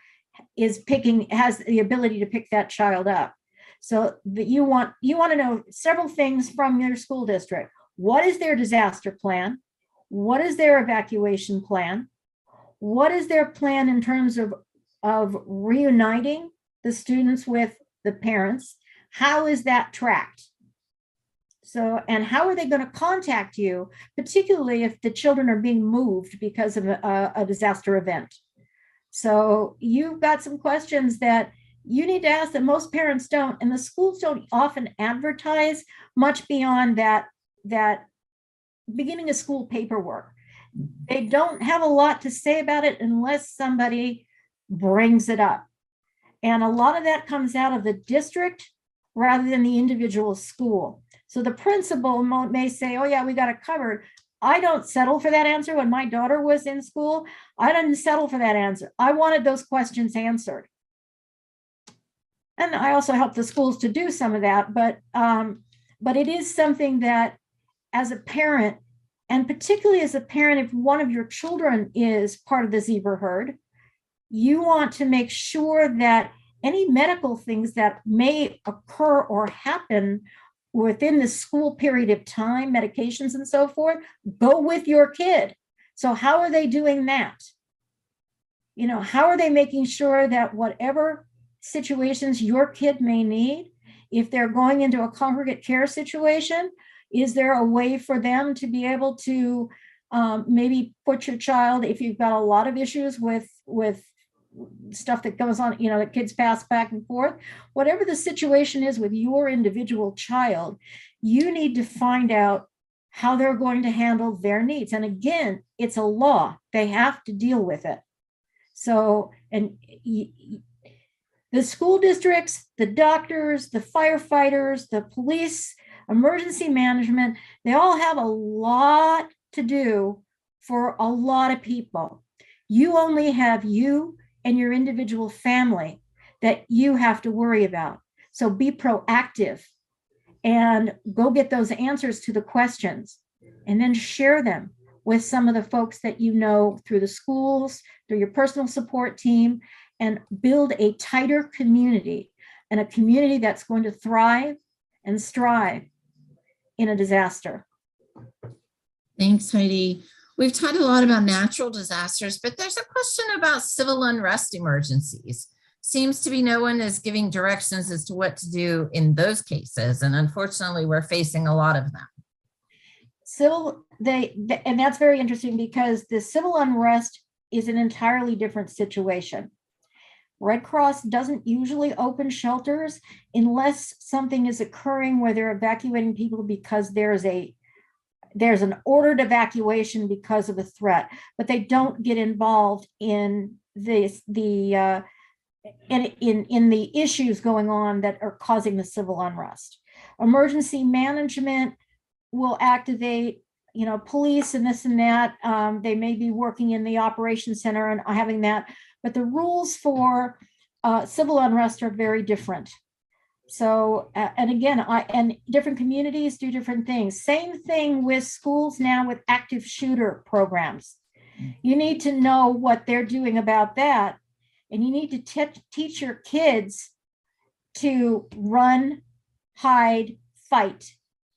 has the ability to pick that child up. So that you want to know several things from your school district. What is their disaster plan? What is their evacuation plan? What is their plan in terms of reuniting the students with the parents? How is that tracked? So, and how are they going to contact you, particularly if the children are being moved because of a disaster event? So you've got some questions that you need to ask that most parents don't, and the schools don't often advertise much beyond that beginning of school paperwork. They don't have a lot to say about it unless somebody brings it up. And a lot of that comes out of the district rather than the individual school. So the principal may say, oh yeah, we got it covered. I don't settle for that answer. When my daughter was in school, I didn't settle for that answer. I wanted those questions answered. And I also help the schools to do some of that, but it is something that as a parent, and particularly as a parent, if one of your children is part of the zebra herd, you want to make sure that any medical things that may occur or happen within the school period of time, medications and so forth, go with your kid. So how are they doing that? How are they making sure that whatever situations your kid may need, if they're going into a congregate care situation, is there a way for them to be able to maybe put your child, if you've got a lot of issues with stuff that goes on, that kids pass back and forth, whatever the situation is with your individual child, you need to find out how they're going to handle their needs. And again, it's a law. They have to deal with it. So, and the school districts, the doctors, the firefighters, the police, emergency management, they all have a lot to do for a lot of people. You only have you and your individual family that you have to worry about. So be proactive and go get those answers to the questions, and then share them with some of the folks that you know through the schools, through your personal support team, and build a tighter community, and a community that's going to thrive and strive in a disaster. Thanks, Heidi. We've talked a lot about natural disasters, but there's a question about civil unrest emergencies. Seems to be no one is giving directions as to what to do in those cases. And unfortunately, we're facing a lot of them. And that's very interesting because the civil unrest is an entirely different situation. Red Cross doesn't usually open shelters unless something is occurring where they're evacuating people because there's there's an ordered evacuation because of a threat, but they don't get involved in this, in the issues going on that are causing the civil unrest. Emergency management will activate, police and this and that. They may be working in the operations center and having that, but the rules for civil unrest are very different. So, and again, and different communities do different things. Same thing with schools now with active shooter programs. You need to know what they're doing about that. And you need to teach your kids to run, hide, fight,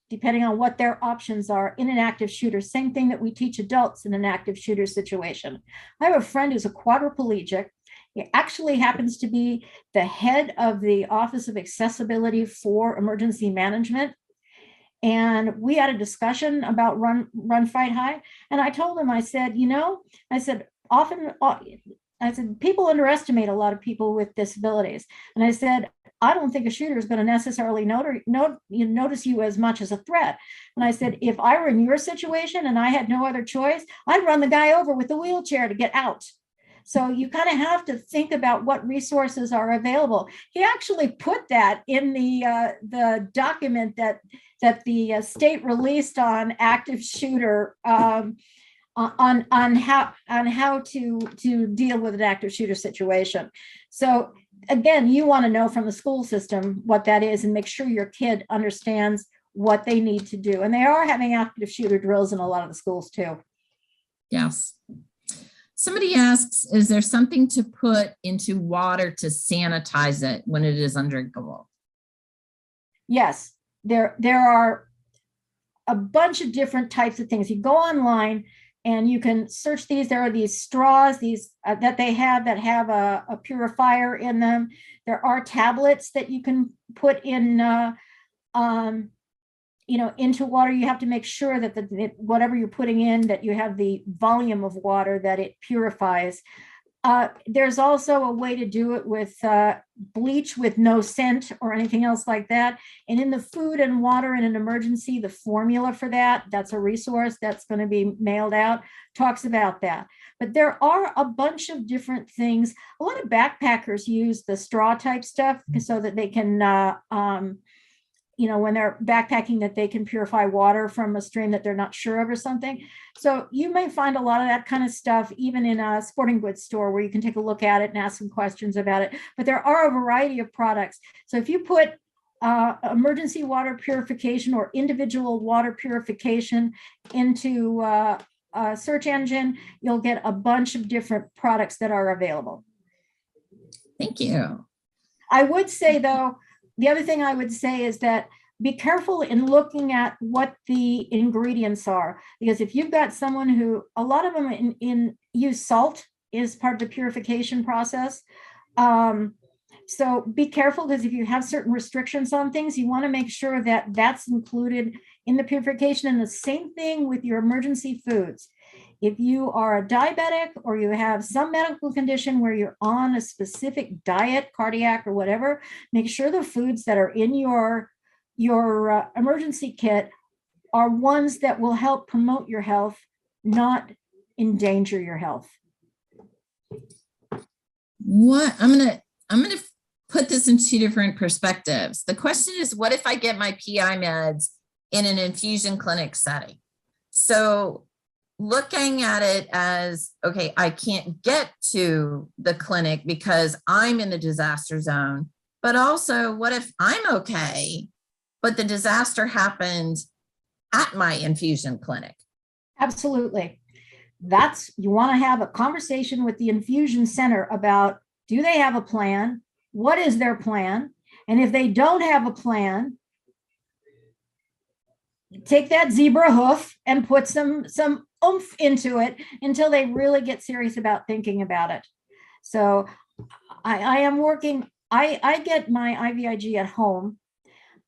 depending on what their options are in an active shooter. Same thing that we teach adults in an active shooter situation. I have a friend who's a quadriplegic. He actually happens to be the head of the Office of Accessibility for Emergency Management. And we had a discussion about run, fight, hide. And I told him, I said, people underestimate a lot of people with disabilities. And I said, I don't think a shooter is going to necessarily notice you as much as a threat. And I said, if I were in your situation and I had no other choice, I'd run the guy over with the wheelchair to get out. So you kind of have to think about what resources are available. He actually put that in the document that the state released on active shooter, on how to deal with an active shooter situation. So again, you want to know from the school system what that is and make sure your kid understands what they need to do. And they are having active shooter drills in a lot of the schools too. Yes. Somebody asks, is there something to put into water to sanitize it when it is undrinkable? Yes, there are a bunch of different types of things. You go online and you can search these. There are these straws, that they have that have a purifier in them. There are tablets that you can put in, into water. You have to make sure that whatever you're putting in, that you have the volume of water that it purifies. There's also a way to do it with bleach with no scent or anything else like that. And in the food and water in an emergency, the formula for that's a resource that's going to be mailed out, talks about that. But there are a bunch of different things. A lot of backpackers use the straw type stuff so that they can, when they're backpacking, that they can purify water from a stream that they're not sure of or something. So you may find a lot of that kind of stuff even in a sporting goods store where you can take a look at it and ask some questions about it. But there are a variety of products. So if you put emergency water purification or individual water purification into a search engine, you'll get a bunch of different products that are available. Thank you. I would say, though, the other thing I would say is that be careful in looking at what the ingredients are, because if you've got someone who, a lot of them use salt is part of the purification process. So be careful, because if you have certain restrictions on things, you want to make sure that that's included in the purification. And the same thing with your emergency foods. If you are a diabetic or you have some medical condition where you're on a specific diet, cardiac or whatever, make sure the foods that are in your emergency kit are ones that will help promote your health, not endanger your health. What I'm gonna put this in two different perspectives. The question is, what if I get my PI meds in an infusion clinic setting? So looking at it as, okay, I can't get to the clinic because I'm in the disaster zone, but also what if I'm okay, but the disaster happened at my infusion clinic? Absolutely. You want to have a conversation with the infusion center about, do they have a plan? What is their plan? And if they don't have a plan, take that zebra hoof and put some oomph into it until they really get serious about thinking about it. So I am working, I get my IVIG at home.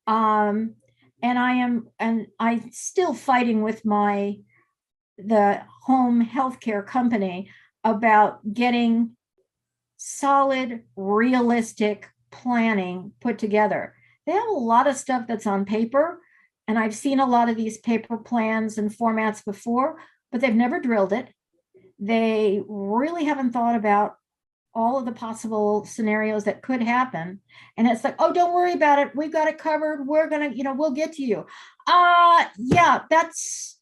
And I'm still fighting with the home healthcare company about getting solid, realistic planning put together. They have a lot of stuff that's on paper, and I've seen a lot of these paper plans and formats before, but they've never drilled it. They really haven't thought about all of the possible scenarios that could happen. And it's like, oh, don't worry about it. We've got it covered. We're going to, we'll get to you. Yeah, that's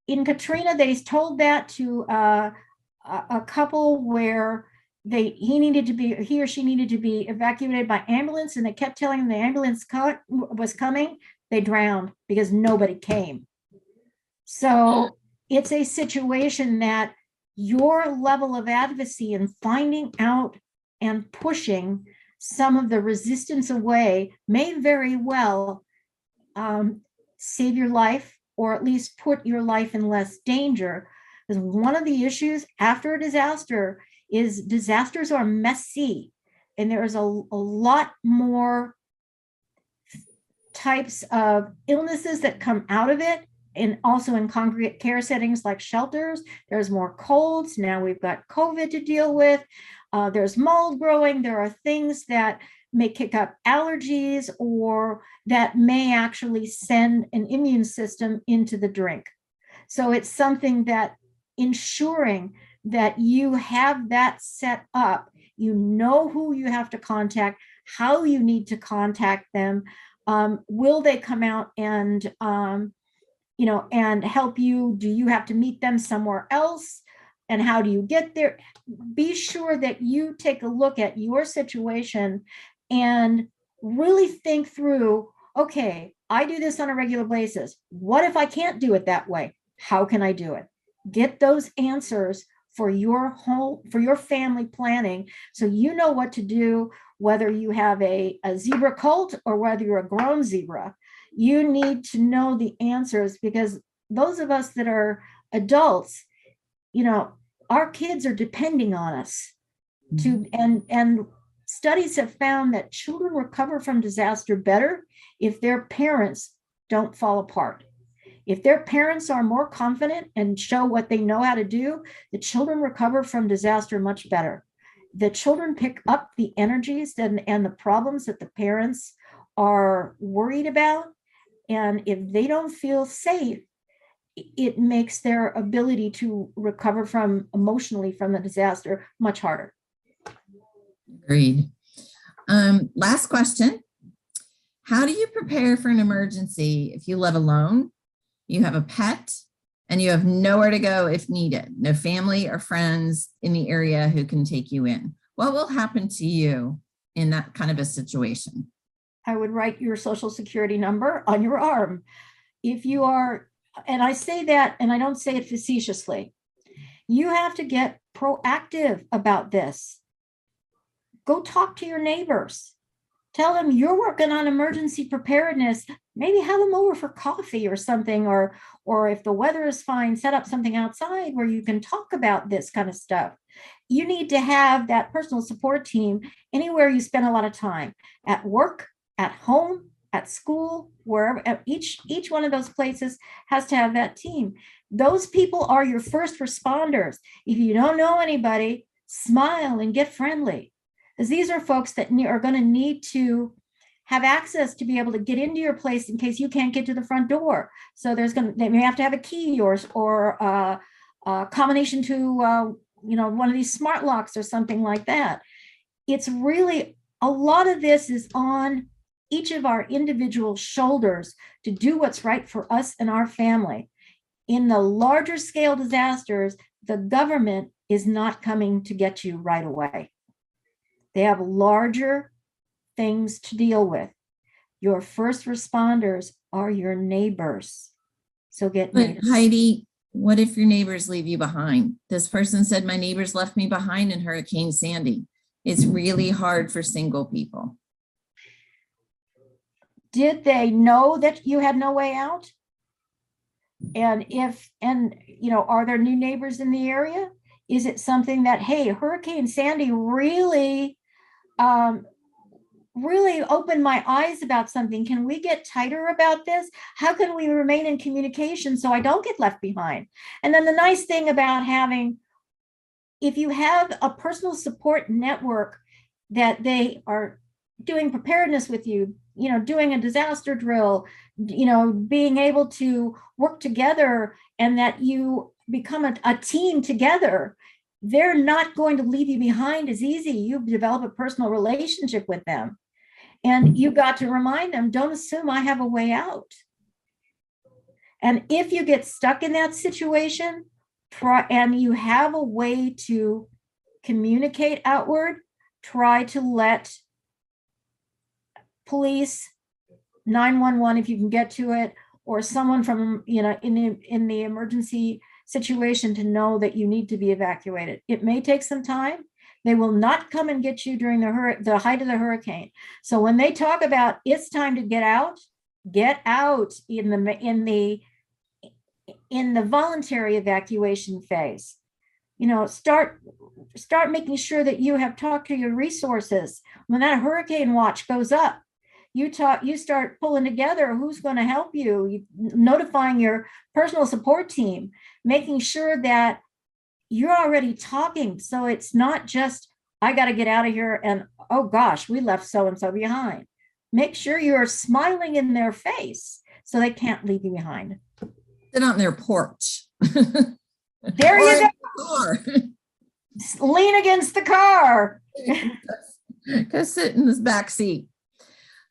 in Katrina. They told that to a couple where he or she needed to be evacuated by ambulance. And they kept telling them the ambulance was coming. They drowned because nobody came. So it's a situation that your level of advocacy and finding out and pushing some of the resistance away may very well save your life, or at least put your life in less danger. Because one of the issues after a disaster is disasters are messy, and there is a lot more types of illnesses that come out of it. And also in congregate care settings like shelters, there's more colds. Now we've got COVID to deal with. There's mold growing. There are things that may kick up allergies, or that may actually send an immune system into the drink. So it's something that ensuring that you have that set up, you know who you have to contact, how you need to contact them. Will they come out and and help you? Do you have to meet them somewhere else? And how do you get there? Be sure that you take a look at your situation and really think through, okay, I do this on a regular basis. What if I can't do it that way? How can I do it? Get those answers for your home, for your family planning, so you know what to do, whether you have a zebra colt or whether you're a grown zebra. You need to know the answers, because those of us that are adults, our kids are depending on us to, and studies have found that children recover from disaster better if their parents don't fall apart. If their parents are more confident and show what they know how to do, the children recover from disaster much better. The children pick up the energies and the problems that the parents are worried about. And if they don't feel safe, it makes their ability to recover emotionally from the disaster much harder. Agreed. Last question. How do you prepare for an emergency if you live alone, you have a pet, and you have nowhere to go if needed? No family or friends in the area who can take you in. What will happen to you in that kind of a situation? I would write your social security number on your arm. If you are, and I say that, and I don't say it facetiously, you have to get proactive about this. Go talk to your neighbors. Tell them you're working on emergency preparedness. Maybe have them over for coffee or something, or if the weather is fine, set up something outside where you can talk about this kind of stuff. You need to have that personal support team anywhere you spend a lot of time, at work, at home, at school, wherever. Each one of those places has to have that team. Those people are your first responders. If you don't know anybody, smile and get friendly, because these are folks that are going to need to have access to be able to get into your place in case you can't get to the front door. So they may have to have a key or a combination to one of these smart locks or something like that. It's really, a lot of this is on each of our individual shoulders to do what's right for us and our family. In the larger scale disasters, the government is not coming to get you right away. They have larger things to deal with. Your first responders are your neighbors. So get neighbors. Heidi, what if your neighbors leave you behind? This person said, my neighbors left me behind in Hurricane Sandy. It's really hard for single people. Did they know that you had no way out? And are there new neighbors in the area? Is it something that, hey, Hurricane Sandy really opened my eyes about something? Can we get tighter about this? How can we remain in communication so I don't get left behind? And then the nice thing about if you have a personal support network that they are doing preparedness with you, doing a disaster drill, being able to work together, and that you become a team together. They're not going to leave you behind as easy. You develop a personal relationship with them. And you got to remind them, don't assume I have a way out. And if you get stuck in that situation, and you have a way to communicate outward, try to let police, 911, if you can get to it, or someone from, in the emergency situation to know that you need to be evacuated. It may take some time. They will not come and get you during the height of the hurricane. So when they talk about it's time to get out in the voluntary evacuation phase. Start making sure that you have talked to your resources. When that hurricane watch goes up, you start pulling together who's going to help you, notifying your personal support team, making sure that you're already talking. So it's not just, I got to get out of here and, oh gosh, we left so-and-so behind. Make sure you're smiling in their face so they can't leave you behind. Sit on their porch. There you go. Lean against the car. Go sit in this back seat.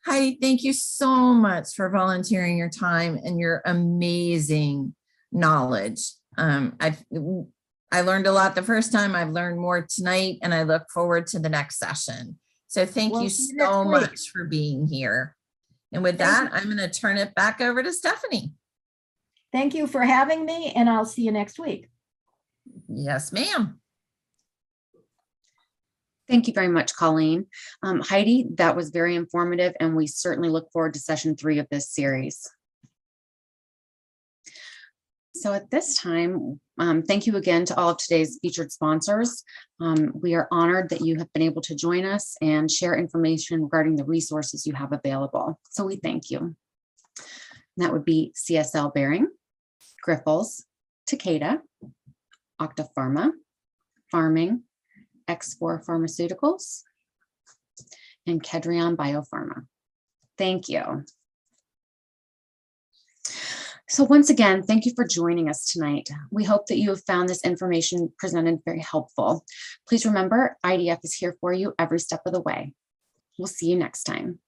Heidi, thank you so much for volunteering your time and your amazing knowledge. I learned a lot the first time. I've learned more tonight, and I look forward to the next session. So thank you so much for being here. And with that, I'm going to turn it back over to Stephanie. Thank you for having me, and I'll see you next week. Yes, ma'am. Thank you very much, Colleen. Heidi, that was very informative, and we certainly look forward to session 3 of this series. So at this time, thank you again to all of today's featured sponsors. We are honored that you have been able to join us and share information regarding the resources you have available. So we thank you. And that would be CSL Behring, Grifols, Takeda, Octa Pharma, Farming, X4 Pharmaceuticals, and Kedrion Biopharma. Thank you. So once again, thank you for joining us tonight. We hope that you have found this information presented very helpful. Please remember, IDF is here for you every step of the way. We'll see you next time.